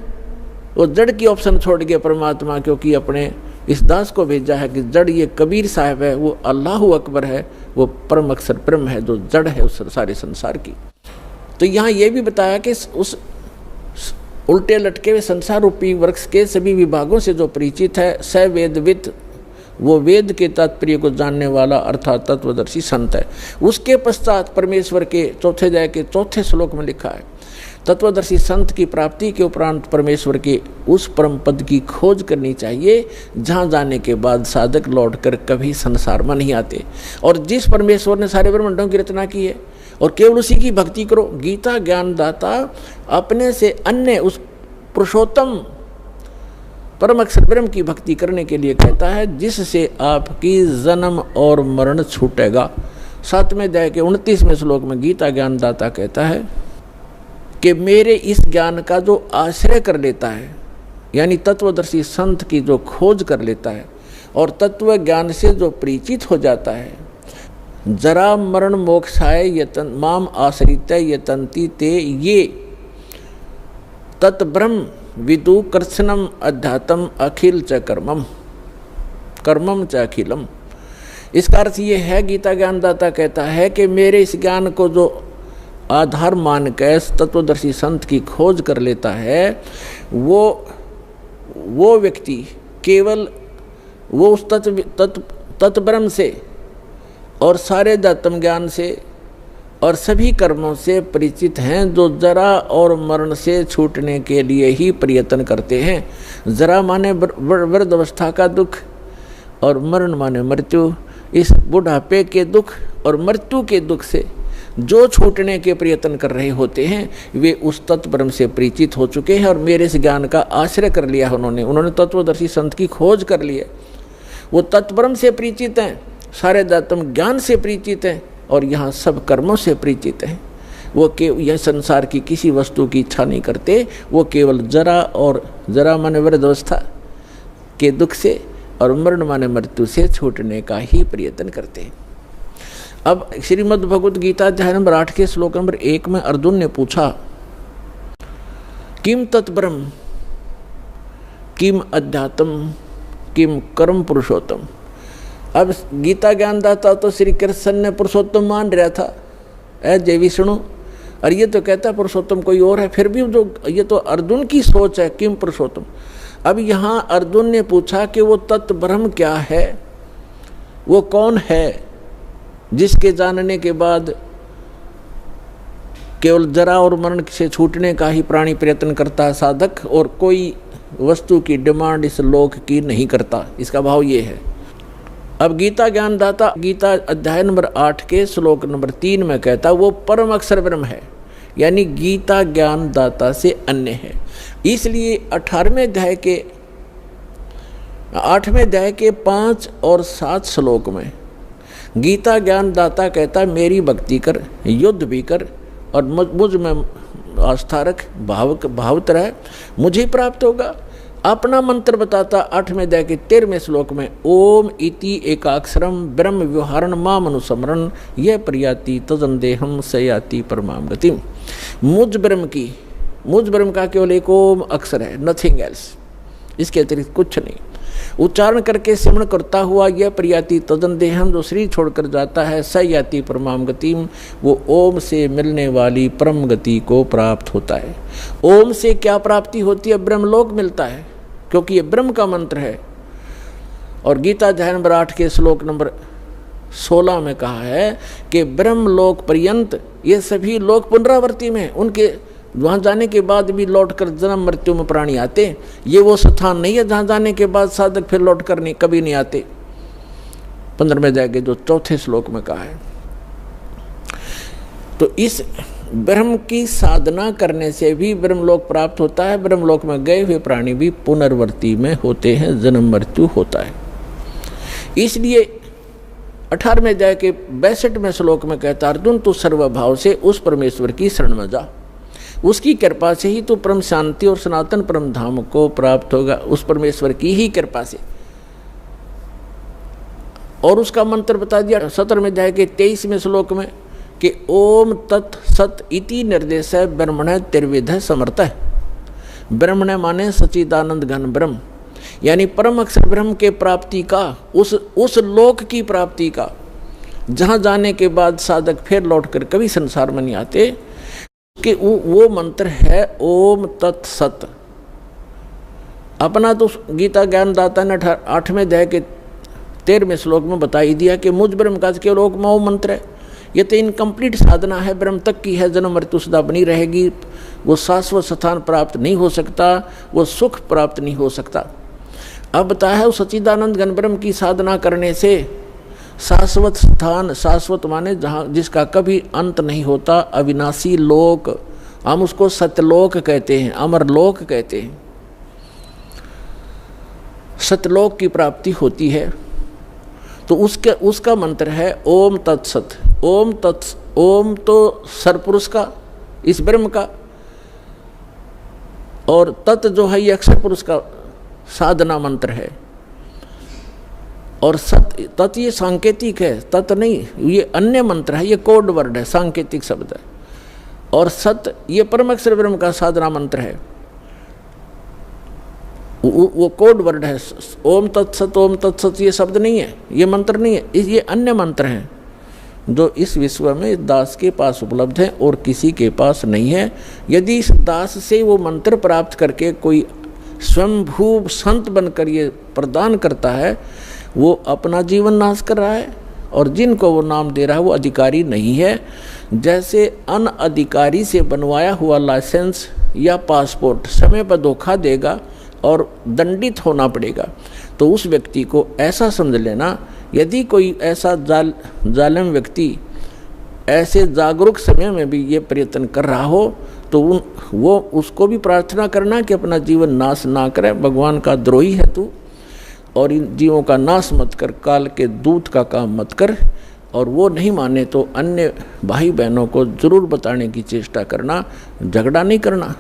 वो जड़ की ऑप्शन छोड़ के परमात्मा, क्योंकि अपने इस दास को भेजा है कि जड़ ये कबीर साहब है, वो अल्लाहु अकबर है, वो परम अक्षर ब्रह्म है जो जड़ है उस सारे संसार की। तो यहाँ ये भी बताया कि उस उल्टे लटके हुए संसार रूपी वृक्ष के सभी विभागों से जो परिचित है, स वेदविद, वो वेद के तात्पर्य को जानने वाला अर्थात तत्वदर्शी संत है। उसके पश्चात परमेश्वर के चौथे अध्याय के 4 श्लोक में लिखा है, तत्वदर्शी संत की प्राप्ति के उपरांत परमेश्वर के उस परम पद की खोज करनी चाहिए जहाँ जाने के बाद साधक लौटकर कभी संसार में नहीं आते। और जिस परमेश्वर ने सारे ब्रह्मांडों की रचना की है, और केवल उसी की भक्ति करो। गीता ज्ञानदाता अपने से अन्य उस पुरुषोत्तम परम अक्षर ब्रह्म की भक्ति करने के लिए कहता है, जिससे आपकी जन्म और मरण छूटेगा। 7वें अध्याय के 29वें श्लोक में गीता ज्ञानदाता कहता है कि मेरे इस ज्ञान का जो आश्रय कर लेता है, यानी तत्वदर्शी संत की जो खोज कर लेता है और तत्व ज्ञान से जो परिचित हो जाता है, जरा मरण मोक्षाय यतन माम आश्रित यतंती ते ये तत्ब्रह्म विदु कर्षणम अध्यात्म अखिल च कर्मम कर्मम च अखिलम। इसका अर्थ ये है, गीता ज्ञानदाता कहता है कि मेरे इस ज्ञान को जो आधार मान के तत्वदर्शी संत की खोज कर लेता है, वो व्यक्ति केवल वो उस तत्ब्रह्म से और सारे अध्यात्म ज्ञान से और सभी कर्मों से परिचित हैं, जो जरा और मरण से छूटने के लिए ही प्रयत्न करते हैं। जरा माने वृद्ध अवस्था का दुख और मरण माने मृत्यु। इस बुढ़ापे के दुख और मृत्यु के दुख से जो छूटने के प्रयत्न कर रहे होते हैं, वे उस तत्वब्रह्म से परिचित हो चुके हैं और मेरे इस ज्ञान का आश्रय कर लिया है। उन्होंने तत्वदर्शी संत की खोज कर ली है। वो तत्वब्रह्म से परिचित हैं, सारे अध्यात्म ज्ञान से परिचित हैं और यहाँ सब कर्मों से परिचित हैं। वो यह संसार की किसी वस्तु की इच्छा नहीं करते। वो केवल जरा माने वृद्ध अवस्था के दुख से और मरण माने मृत्यु से छूटने का ही प्रयत्न करते हैं। अब श्रीमद् भगवद गीता अध्याय नंबर 8 के श्लोक नंबर 1 में अर्जुन ने पूछा, किम तत्ब्रह्म किम अध्यात्म किम कर्म पुरुषोत्तम। अब गीता ज्ञानदाता तो श्री कृष्ण ने पुरुषोत्तम मान रहा था, जय विष्णु, और ये तो कहता है पुरुषोत्तम कोई और है। फिर भी जो ये तो अर्जुन की सोच है, किम पुरुषोत्तम। अब यहाँ अर्जुन ने पूछा कि वो तत्व ब्रह्म क्या है, वो कौन है जिसके जानने के बाद केवल जरा और मरण से छूटने का ही प्राणी प्रयत्न करता है साधक, और कोई वस्तु की डिमांड इस लोक की नहीं करता। इसका भाव ये है। अब गीता ज्ञानदाता गीता अध्याय नंबर 8 के श्लोक नंबर 3 में कहता वो परम अक्षर ब्रह्म है, यानी गीता ज्ञानदाता से अन्य है। इसलिए 8वें अध्याय के 5 और 7 श्लोक में गीता ज्ञानदाता कहता मेरी भक्ति कर, युद्ध भी कर और मुझ में आस्था रख, भावत रह, मुझे प्राप्त होगा। अपना मंत्र बताता 8वें अध्याय के 13वें श्लोक में ओम इति एकाक्षरम ब्रह्म व्यवहारण माम अनुसमरण यह प्रयाति तजंदेहम सयाति परमाम गतिम। मुझ ब्रह्म का केवल एक ओम अक्षर है, नथिंग एल्स, इसके अतिरिक्त कुछ नहीं। उच्चारण करके सिमरण करता हुआ यह प्रयाति तजंदेहम, जो शरीर छोड़कर जाता है, सयाति परमाम गतिम, वो ओम से मिलने वाली परम गति को प्राप्त होता है। ओम से क्या प्राप्ति होती है? ब्रह्मलोक मिलता है, क्योंकि ये ब्रह्म का मंत्र है। और गीता अध्याय नंबर 8 के श्लोक नंबर 16 में कहा है कि ब्रह्मलोक पर्यंत ये सभी लोग पुनरावर्ती में, उनके वहाँ जाने के बाद भी लौटकर जन्म मृत्यु में प्राणी आते। ये वो स्थान नहीं है जहाँ जाने के बाद साधक फिर लौट कर नहीं, कभी नहीं आते। 15वें अध्याय के जो 4थे श्लोक में कहा है। तो इस ब्रह्म की साधना करने से भी ब्रह्मलोक प्राप्त होता है। ब्रह्मलोक में गए हुए प्राणी भी पुनर्वर्ती में होते हैं, जन्म मृत्यु होता है। इसलिए 18वें अध्याय के 62वें श्लोक में कहता अर्जुन तू सर्वभाव से उस परमेश्वर की शरण में जा, उसकी कृपा से ही तू परम शांति और सनातन परम धाम को प्राप्त होगा, उस परमेश्वर की ही कृपा से। और उसका मंत्र बता दिया 17वें अध्याय के 23वें श्लोक में कि ओम तत् सत इति निर्देश है ब्रह्मण त्रिविध समर्थ है। ब्रह्मण माने सच्चिदानंद घन ब्रह्म, यानी परम अक्षर ब्रह्म के प्राप्ति का, उस लोक की प्राप्ति का, जहाँ जाने के बाद साधक फिर लौटकर कभी संसार में नहीं आते, कि वो मंत्र है ओम तत् सत। अपना तो गीता ज्ञानदाता ने 8वें अध्याय के 13वें श्लोक में बता ही दिया कि मुझ ब्रह्म का केवल ओम मंत्र है। ये तो इनकम्प्लीट साधना है, ब्रह्म तक की है, जन्म मृत्यु सदा बनी रहेगी, वो शाश्वत स्थान प्राप्त नहीं हो सकता, वो सुख प्राप्त नहीं हो सकता। अब बताया है उस सच्चिदानंद घन ब्रह्म की साधना करने से शाश्वत स्थान, शाश्वत माने जहाँ जिसका कभी अंत नहीं होता, अविनाशी लोक, हम उसको सत्यलोक कहते हैं, अमरलोक कहते हैं। सत्यलोक की प्राप्ति होती है। तो उसका मंत्र है ओम तत्सत। ओम तो सरपुरुष का, इस ब्रह्म का, और तत् जो है ये अक्षर पुरुष का साधना मंत्र है। और सत तत् ये सांकेतिक है, तत् नहीं, ये अन्य मंत्र है, ये कोड वर्ड है, सांकेतिक शब्द है। और सत ये परम अक्षर ब्रह्म का साधना मंत्र है, वो कोड वर्ड है। ओम तत्सत ये शब्द नहीं है, ये मंत्र नहीं है, ये अन्य मंत्र हैं जो इस विश्व में दास के पास उपलब्ध है और किसी के पास नहीं है। यदि इस दास से वो मंत्र प्राप्त करके कोई स्वयंभू संत बनकर ये प्रदान करता है, वो अपना जीवन नाश कर रहा है, और जिनको वो नाम दे रहा है वो अधिकारी नहीं है। जैसे अनअधिकारी से बनवाया हुआ लाइसेंस या पासपोर्ट समय पर धोखा देगा और दंडित होना पड़ेगा, तो उस व्यक्ति को ऐसा समझ लेना, यदि कोई ऐसा जालिम व्यक्ति ऐसे जागरूक समय में भी ये प्रयत्न कर रहा हो, तो वो उसको भी प्रार्थना करना कि अपना जीवन नाश ना करे, भगवान का द्रोही है तू, और इन जीवों का नाश मत कर, काल के दूत का काम मत कर। और वो नहीं माने तो अन्य भाई बहनों को जरूर बताने की चेष्टा करना, झगड़ा नहीं करना,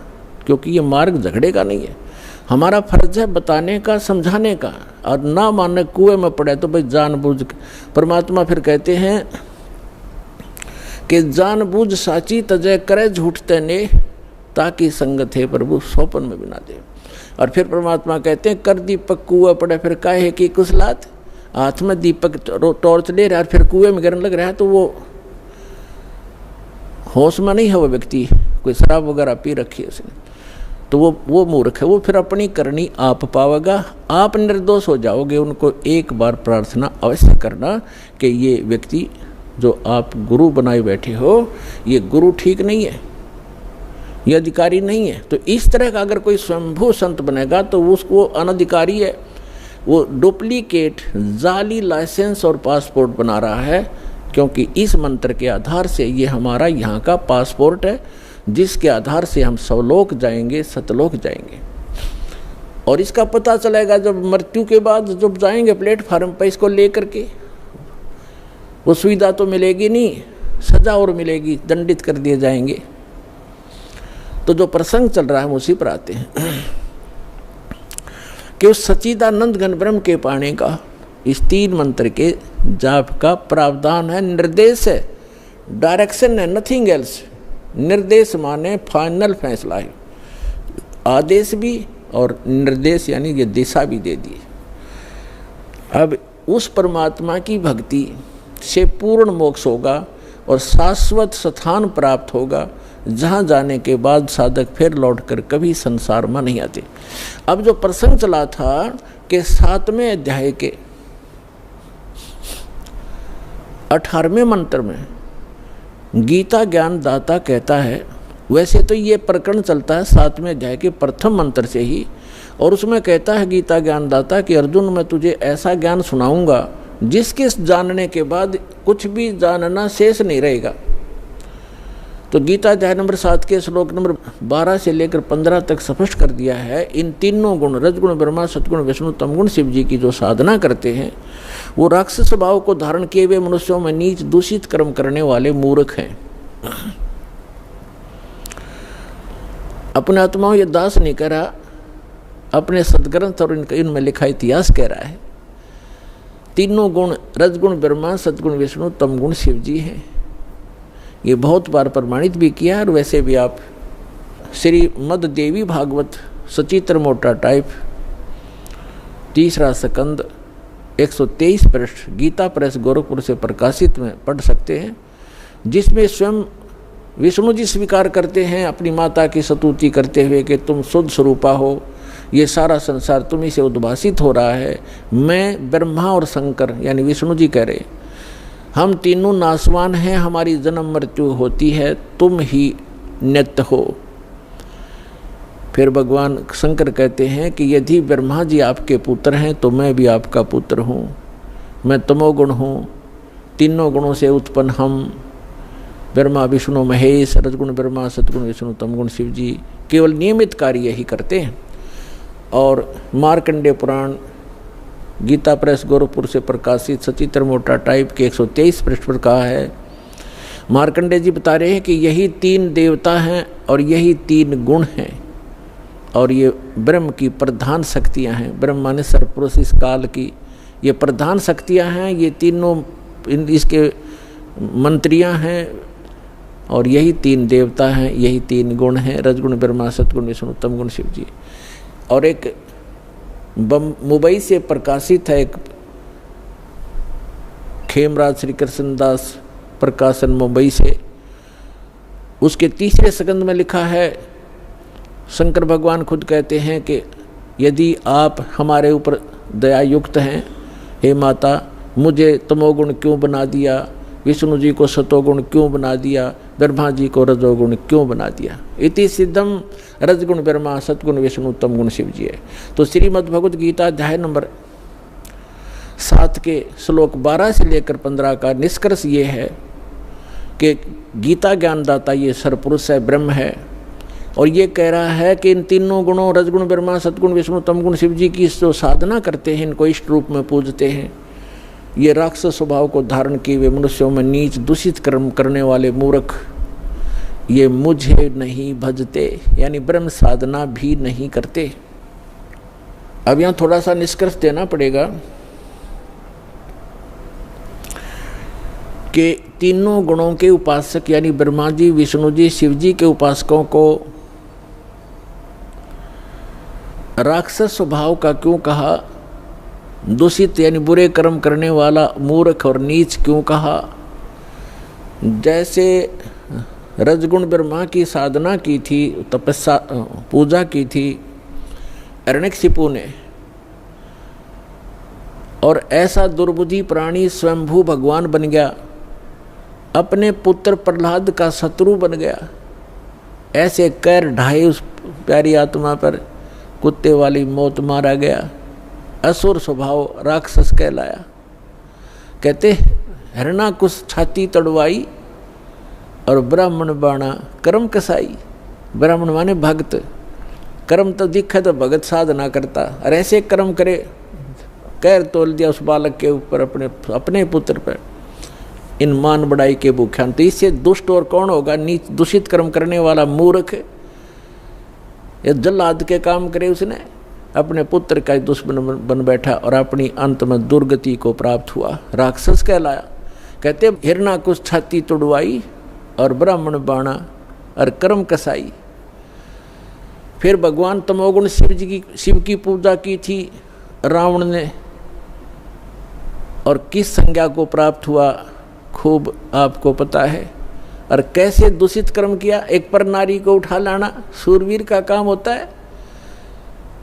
क्योंकि ये मार्ग झगड़े का नहीं है। हमारा फर्ज है बताने का, समझाने का, और ना मानने कुएं में पड़े तो भाई जानबूझ। परमात्मा फिर कहते हैं कि जानबूझ साची तजय करे झूठते ने, ताकि संगत है प्रभु सोपन में बिना दे। और फिर परमात्मा कहते हैं कर दीपक कुएं पड़े फिर काहे की कुशलात। हाथ में दीपक टॉर्च ले रहा है, फिर कुएं में गिरने लग रहा है, तो वो होश में नहीं है वो व्यक्ति, कोई शराब वगैरह पी रखी है उसने, तो वो मूर्ख है। वो फिर अपनी करनी आप पावेगा, आप निर्दोष हो जाओगे। उनको एक बार प्रार्थना अवश्य करना कि ये व्यक्ति जो आप गुरु बनाए बैठे हो, ये गुरु ठीक नहीं है, ये अधिकारी नहीं है। तो इस तरह का अगर कोई स्वयंभू संत बनेगा तो उसको अनधिकारी है, वो डुप्लीकेट जाली लाइसेंस और पासपोर्ट बना रहा है, क्योंकि इस मंत्र के आधार से ये हमारा यहाँ का पासपोर्ट है, जिसके आधार से हम सवलोक जाएंगे, सतलोक जाएंगे। और इसका पता चलेगा जब मृत्यु के बाद जब जाएंगे प्लेटफार्म पर इसको लेकर के। वो सुविधा तो मिलेगी नहीं, सजा और मिलेगी, दंडित कर दिए जाएंगे। तो जो प्रसंग चल रहा है हम उसी पर आते हैं कि उस सच्चिदानंद घन ब्रह्म के पाने का इस 3 मंत्र के जाप का प्रावधान है, निर्देश है, डायरेक्शन है, नथिंग एल्स। निर्देश माने फाइनल फैसला है, आदेश भी और निर्देश यानी ये दिशा भी दे दी। अब उस परमात्मा की भक्ति से पूर्ण मोक्ष होगा और शाश्वत स्थान प्राप्त होगा, जहाँ जाने के बाद साधक फिर लौटकर कभी संसार में नहीं आते। अब जो प्रसंग चला था कि 7वें अध्याय के 18वें मंत्र में गीता ज्ञान दाता कहता है, वैसे तो ये प्रकरण चलता है 7वें अध्याय के प्रथम मंत्र से ही, और उसमें कहता है गीता ज्ञान दाता कि अर्जुन मैं तुझे ऐसा ज्ञान सुनाऊंगा जिसके जानने के बाद कुछ भी जानना शेष नहीं रहेगा। तो गीता अध्याय नंबर 7 के श्लोक नंबर 12 से लेकर 15 तक स्पष्ट कर दिया है, इन तीनों गुण रजगुण ब्रह्मा सतगुण विष्णु तमगुण शिव जी की जो साधना करते हैं वो राक्षस स्वभाव को धारण किए हुए मनुष्यों में नीच दूषित कर्म करने वाले मूर्ख हैं। अपने आत्माओं ये दास नहीं कह रहा, अपने सदग्रंथ और इनमें लिखा इतिहास कह रहा है। तीनों गुण रजगुण ब्रह्मा सतगुण विष्णु तमगुण शिव जी हैं। ये बहुत बार प्रमाणित भी किया है। और वैसे भी आप श्रीमद् देवी भागवत सचित्र मोटा टाइप 3रा स्कंद 123 पृष्ठ गीता प्रेस गोरखपुर से प्रकाशित में पढ़ सकते हैं, जिसमें स्वयं विष्णु जी स्वीकार करते हैं अपनी माता की स्तुति करते हुए कि तुम शुद्ध स्वरूपा हो, ये सारा संसार तुम्ही से उद्भासित हो रहा है। मैं ब्रह्मा और शंकर यानी विष्णु जी कह रहे हम तीनों नासवान हैं, हमारी जन्म मृत्यु होती है, तुम ही नित्य हो। फिर भगवान शंकर कहते हैं कि यदि ब्रह्मा जी आपके पुत्र हैं तो मैं भी आपका पुत्र हूँ, मैं तमोगुण हूँ, तीनों गुणों से उत्पन्न हम ब्रह्मा विष्णु महेश रजगुण ब्रह्मा सतगुण विष्णु तमगुण शिव जी केवल नियमित कार्य ही करते हैं। और मार्कंडेय पुराण गीता प्रेस गोरखपुर से प्रकाशित सचित्र मोटा टाइप के 123 पृष्ठ पर कहा है, मार्कंडेय जी बता रहे हैं कि यही 3 देवता हैं और यही 3 गुण हैं और ये ब्रह्म की प्रधान शक्तियां हैं। ब्रह्म माने सर्वपुरुष इस काल की ये प्रधान शक्तियां हैं, ये तीनों इसके मंत्रियां हैं और यही 3 देवता हैं, यही 3 गुण हैं, रजगुण ब्रह्मा सतगुण विष्णु तमगुण शिव जी। और एक मुंबई से प्रकाशित है, एक खेमराज श्री कृष्णदास प्रकाशन मुंबई से, उसके 3रे स्कंद में लिखा है, शंकर भगवान खुद कहते हैं कि यदि आप हमारे ऊपर दया युक्त हैं, हे माता मुझे तमोगुण क्यों बना दिया, विष्णु जी को सतोगुण क्यों बना दिया, ब्रह्मा जी को रजोगुण क्यों बना दिया। इति सिद्धम रजगुण ब्रह्मा सतगुण विष्णु तमगुण शिव जी है। तो श्रीमद् भगवद गीता अध्याय नंबर 7 के श्लोक 12 से लेकर 15 का निष्कर्ष ये है कि गीता ज्ञानदाता ये सर्वपुरुष है, ब्रह्म है, और ये कह रहा है कि इन तीनों गुणों रजगुण ब्रह्मा सतगुण विष्णु तमगुण शिव जी की जो साधना करते हैं, इनको इष्ट रूप में पूजते हैं, ये राक्षस स्वभाव को धारण किए हुए मनुष्यों में नीच दूषित कर्म करने वाले मूर्ख ये मुझे नहीं भजते, यानी ब्रह्म साधना भी नहीं करते। अब यहाँ थोड़ा सा निष्कर्ष देना पड़ेगा कि तीनों गुणों के उपासक यानी ब्रह्मा जी विष्णु जी शिव जी के उपासकों को राक्षस स्वभाव का क्यों कहा, दूषित यानी बुरे कर्म करने वाला मूर्ख और नीच क्यों कहा। जैसे रजगुण ब्रह्मा की साधना की थी, तपस्या पूजा की थी हिरण्यकशिपु ने, और ऐसा दुर्बुद्धि प्राणी स्वयंभू भगवान बन गया, अपने पुत्र प्रहलाद का शत्रु बन गया, ऐसे कैर ढाए उस प्यारी आत्मा पर कुत्ते वाली मौत मारा गया। असुर स्वभाव राक्षस कहलाया। कहते हिरणाकुश छाती तड़वाई और ब्राह्मण बाणा कर्म कसाई। ब्राह्मण माने भक्त, कर्म तो दिखे तो भगत साधना करता, और ऐसे कर्म करे, कहर तोल दिया उस बालक के ऊपर, अपने पुत्र पर, इन मान बढ़ाई के भूख्यान। तो इससे दुष्ट और कौन होगा? नीच दूषित कर्म करने वाला मूर्ख। ये जल्लाद के काम करे उसने, अपने पुत्र का दुश्मन बन बैठा और अपनी अंत में दुर्गति को प्राप्त हुआ, राक्षस कहलाया। कहते हिरणाकुश छाती तुड़वाई और ब्राह्मण बाणा और कर्म कसाई। फिर भगवान तमोगुण शिव की पूजा की थी रावण ने, और किस संज्ञा को प्राप्त हुआ खूब आपको पता है। और कैसे दूषित कर्म किया, एक पर नारी को उठा लाना सूरवीर का काम होता है,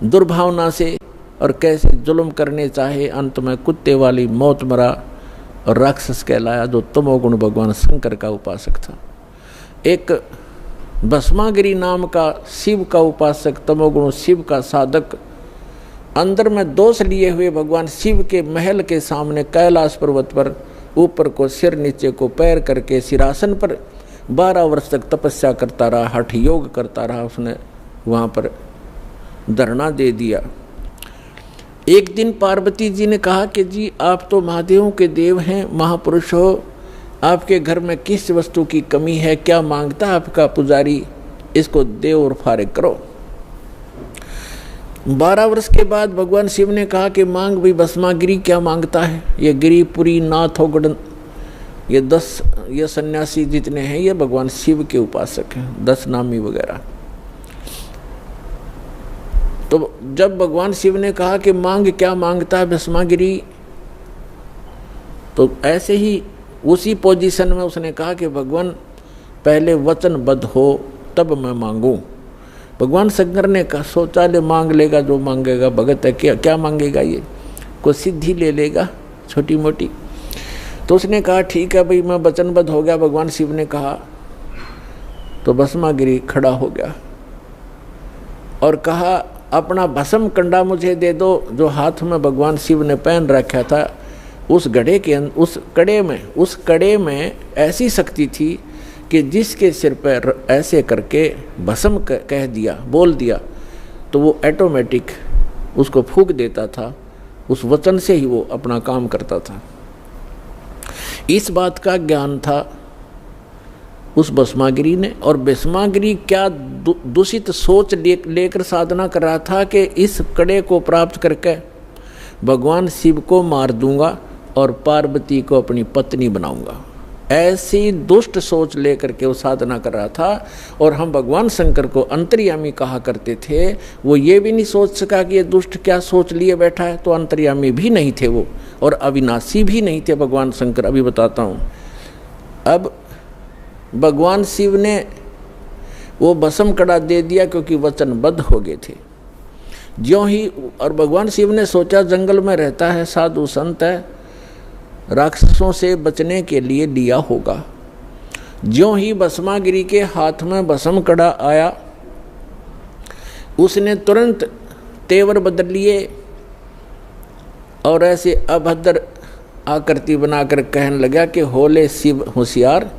दुर्भावना से, और कैसे जुल्म करने चाहे, अंत में कुत्ते वाली मौत मरा और राक्षस कहलाया, जो तमोगुण भगवान शंकर का उपासक था। एक भस्मागिरी नाम का शिव का उपासक, तमोगुण शिव का साधक, अंदर में दोष लिए हुए भगवान शिव के महल के सामने कैलाश पर्वत पर ऊपर को सिर नीचे को पैर करके सिरासन पर 12 वर्ष तक तपस्या करता रहा, हठ योग करता रहा। उसने वहाँ पर धरना दे दिया। एक दिन पार्वती जी ने कहा कि जी आप तो महादेवों के देव हैं, महापुरुष हो, आपके घर में किस वस्तु की कमी है, क्या मांगता है आपका पुजारी, इसको दे और फारिग करो। 12 वर्ष के बाद भगवान शिव ने कहा कि मांग भी भस्मागिरी क्या मांगता है। ये गिरिपुरी नाथ होगड़न, ये 10 ये सन्यासी जितने हैं ये भगवान शिव के उपासक हैं, 10 नामी वगैरह। तो जब भगवान शिव ने कहा कि मांग क्या मांगता है भस्मागिरी, तो ऐसे ही उसी पोजीशन में उसने कहा कि भगवान पहले वचनबद्ध हो तब मैं मांगूं। भगवान शंकर ने कहा सोचा ले मांग लेगा जो मांगेगा, भगत है क्या मांगेगा, ये कोई सिद्धि ले लेगा छोटी मोटी। तो उसने कहा ठीक है भाई मैं वचनबद्ध हो गया। भगवान शिव ने कहा तो भस्मागिरी खड़ा हो गया और कहा अपना भस्म कंडा मुझे दे दो, जो हाथ में भगवान शिव ने पहन रखा था। उस घड़े के उस कड़े में ऐसी शक्ति थी कि जिसके सिर पर ऐसे करके भस्म कह दिया, बोल दिया, तो वो ऑटोमेटिक उसको फूंक देता था। उस वचन से ही वो अपना काम करता था। इस बात का ज्ञान था उस भस्मागिरी ने। और भस्मागिरी क्या दूषित सोच लेकर साधना कर रहा था कि इस कड़े को प्राप्त करके भगवान शिव को मार दूंगा और पार्वती को अपनी पत्नी बनाऊंगा। ऐसी दुष्ट सोच लेकर के वो साधना कर रहा था। और हम भगवान शंकर को अंतर्यामी कहा करते थे। वो ये भी नहीं सोच सका कि ये दुष्ट क्या सोच लिए बैठा है, तो अंतर्यामी भी नहीं थे वो, और अविनाशी भी नहीं थे भगवान शंकर। अभी बताता हूँ। अब भगवान शिव ने वो भस्म कड़ा दे दिया क्योंकि वचनबद्ध हो गए थे। ज्यों ही, और भगवान शिव ने सोचा जंगल में रहता है, साधु संत है, राक्षसों से बचने के लिए लिया होगा। ज्यों ही भस्मागिरी के हाथ में भस्म कड़ा आया, उसने तुरंत तेवर बदल लिए और ऐसे अभद्र आकृति बनाकर कहने लगा कि होले शिव होशियार,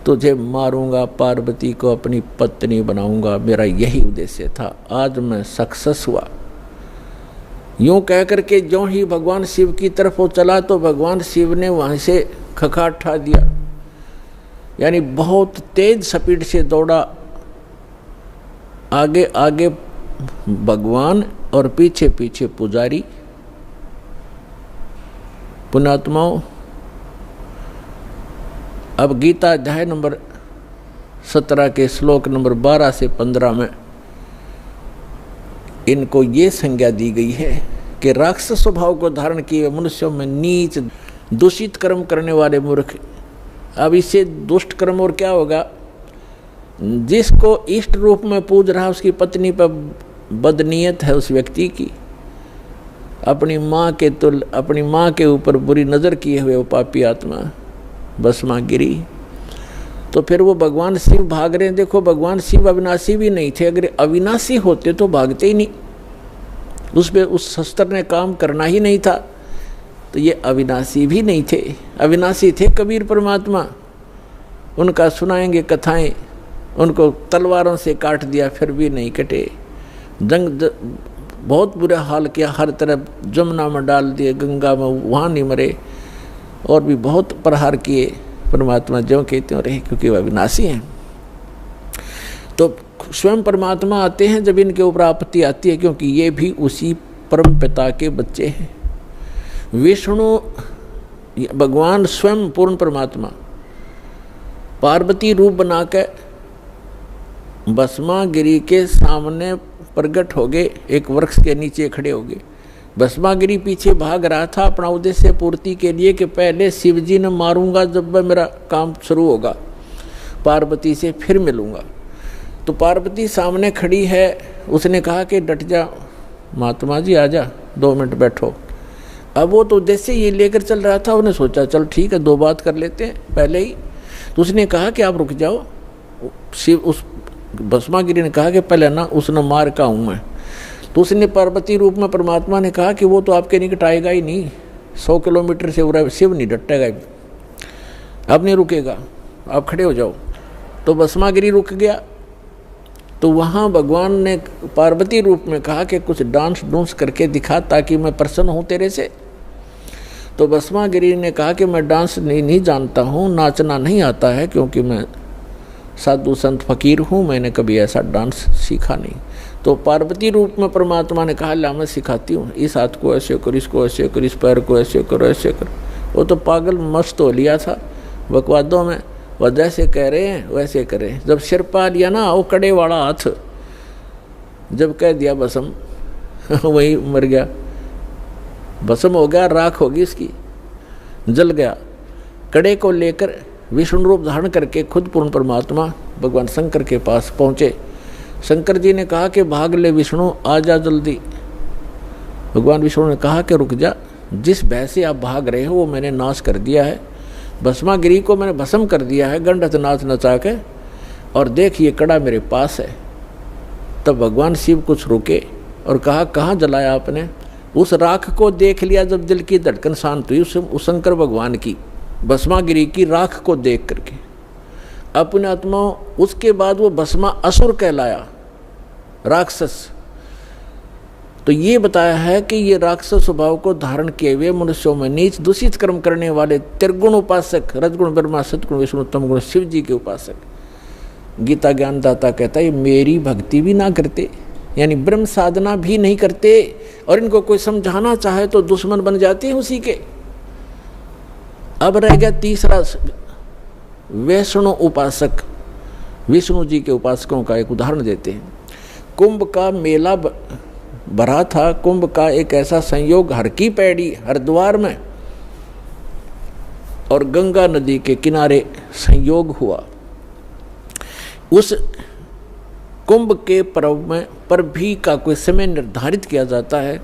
तुझे मारूंगा, पार्वती को अपनी पत्नी बनाऊंगा, मेरा यही उद्देश्य था, आज मैं सक्सेस हुआ। यूं कहकर के जो ही भगवान शिव की तरफ वो चला तो भगवान शिव ने वहां से खखाट उठा दिया, यानी बहुत तेज स्पीड से दौड़ा। आगे आगे भगवान और पीछे पीछे पुजारी। पुण्यात्माओं, अब गीता अध्याय नंबर 17 के श्लोक नंबर 12 से 15 में इनको ये संज्ञा दी गई है कि राक्षस स्वभाव को धारण किए मनुष्यों में नीच दूषित कर्म करने वाले मूर्ख। अब इससे दुष्ट कर्म और क्या होगा? जिसको इष्ट रूप में पूज रहा उसकी पत्नी पर बदनीयत है उस व्यक्ति की, अपनी माँ के तुल अपनी माँ के ऊपर बुरी नज़र किए हुए वो पापी आत्मा भस्मागिरी। तो फिर वो भगवान शिव भाग रहे हैं। देखो भगवान शिव अविनाशी भी नहीं थे, अगर अविनाशी होते तो भागते ही नहीं। उस पे उस शस्त्र ने काम करना ही नहीं था। तो ये अविनाशी भी नहीं थे, अविनाशी थे कबीर परमात्मा। उनका सुनाएंगे कथाएं, उनको तलवारों से काट दिया फिर भी नहीं कटे। जंग बहुत बुरा हाल किया, हर तरफ जमुना में डाल दिए, गंगा में, वहाँ नहीं मरे। और भी बहुत प्रहार किए, परमात्मा जो कहते हो रहे, क्योंकि वह अविनाशी हैं। तो स्वयं परमात्मा आते हैं जब इनके ऊपर आपत्ति आती है, क्योंकि ये भी उसी परम पिता के बच्चे हैं। विष्णु भगवान स्वयं पूर्ण परमात्मा पार्वती रूप बनाकर भस्मागिरी के सामने प्रकट हो गए, एक वृक्ष के नीचे खड़े हो गए। भस्मागिरी पीछे भाग रहा था अपना उद्देश्य पूर्ति के लिए कि पहले शिव जी ने मारूंगा, जब मेरा काम शुरू होगा पार्वती से फिर मिलूंगा। तो पार्वती सामने खड़ी है, उसने कहा कि डट जा महात्मा जी, आजा 2 मिनट बैठो। अब वो तो उद्देश्य ये लेकर चल रहा था, उन्हें सोचा चल ठीक है 2 बात कर लेते हैं पहले ही। तो उसने कहा कि आप रुक जाओ। शिव उस भस्मागिरी ने कहा कि पहले ना उसने मार का हूँ मैं। तो उसने पार्वती रूप में परमात्मा ने कहा कि वो तो आपके निकट आएगा ही नहीं, 100 किलोमीटर से उड़ा शिव नहीं डटेगा, अब नहीं रुकेगा, आप खड़े हो जाओ। तो भस्मागिरी रुक गया। तो वहाँ भगवान ने पार्वती रूप में कहा कि कुछ डांस डूंस करके दिखा ताकि मैं प्रसन्न हूँ तेरे से। तो भस्मागिरी ने कहा कि मैं डांस नहीं जानता हूँ, नाचना नहीं आता है, क्योंकि मैं साधु संत फकीर हूँ, मैंने कभी ऐसा डांस सीखा नहीं। तो पार्वती रूप में परमात्मा ने कहा ला मैं सिखाती हूँ, इस हाथ को ऐसे करो, इसको ऐसे करो, इस पैर को ऐसे करो, ऐसे करो। वो तो पागल मस्त हो लिया था बकवादों में, वह जैसे कह रहे हैं वैसे करें। जब सिर पा लिया ना वो कड़े वाला हाथ, जब कह दिया भस्म वही मर गया, भस्म हो गया, राख होगी इसकी, जल गया। कड़े को लेकर विष्णु रूप धारण करके खुद पूर्ण परमात्मा भगवान शंकर के पास पहुँचे। शंकर जी ने कहा कि भाग ले विष्णु, आ जा जल्दी। भगवान विष्णु ने कहा कि रुक जा, जिस भय से आप भाग रहे हो वो मैंने नाश कर दिया है, भस्मागिरी को मैंने भस्म कर दिया है गंडत नाच नचा के, और देख ये कड़ा मेरे पास है। तब भगवान शिव कुछ रुके और कहा कहाँ जलाया आपने? उस राख को देख लिया जब दिल की धड़कन शांत हुई, उस शंकर भगवान की भस्मागिरी की राख को देख करके अपने आत्मा। उसके बाद वो भस्मा असुर कहलाया, राक्षस। तो ये बताया है कि ये राक्षस स्वभाव को धारण किए हुए मनुष्यों में नीच दूषित कर्म करने वाले त्रिगुण उपासक, रजगुण ब्रह्मा सतगुण विष्णु तम गुण शिव जी के उपासक, गीता ज्ञानदाता कहता है मेरी भक्ति भी ना करते, यानी ब्रह्म साधना भी नहीं करते, और इनको कोई समझाना चाहे तो दुश्मन बन जाते हैं उसी के। अब रह गया तीसरा, वैष्णव उपासक, विष्णु जी के उपासकों का एक उदाहरण देते हैं। कुंभ का मेला भरा था, कुंभ का एक ऐसा संयोग हर की पैड़ी हरिद्वार में और गंगा नदी के किनारे संयोग हुआ। उस कुंभ के पर्व में पर भी का कोई समय निर्धारित किया जाता है।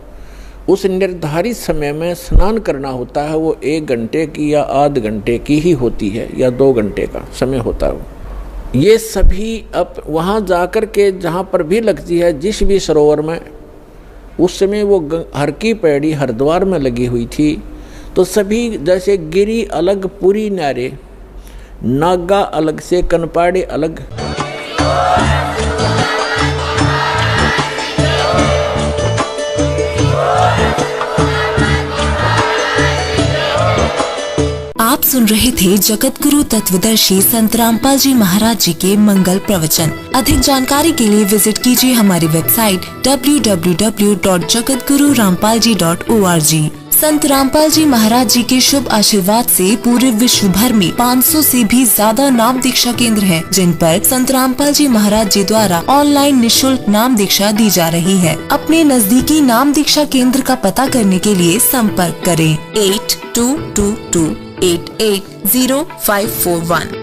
उस निर्धारित समय में स्नान करना होता है, वो 1 घंटे की या आध घंटे की ही होती है, या 2 घंटे का समय होता है। ये सभी अब वहाँ जाकर के जहाँ पर भी लगती है जिस भी सरोवर में, उस समय वो हर की पैड़ी हरिद्वार में लगी हुई थी। तो सभी जैसे गिरी अलग पुरी न्यारे, नागा अलग से कनपाड़े अलग। आप सुन रहे थे जगत गुरु तत्वदर्शी संत रामपाल जी महाराज जी के मंगल प्रवचन। अधिक जानकारी के लिए विजिट कीजिए हमारी वेबसाइट www.jagatgururampalji.org। संत रामपाल जी महाराज जी के शुभ आशीर्वाद से पूरे विश्व भर में 500 से भी ज्यादा नाम दीक्षा केंद्र हैं, जिन पर संत रामपाल जी महाराज जी द्वारा ऑनलाइन निःशुल्क नाम दीक्षा दी जा रही है। अपने नजदीकी नाम दीक्षा केंद्र का पता करने के लिए संपर्क करें 8222880541।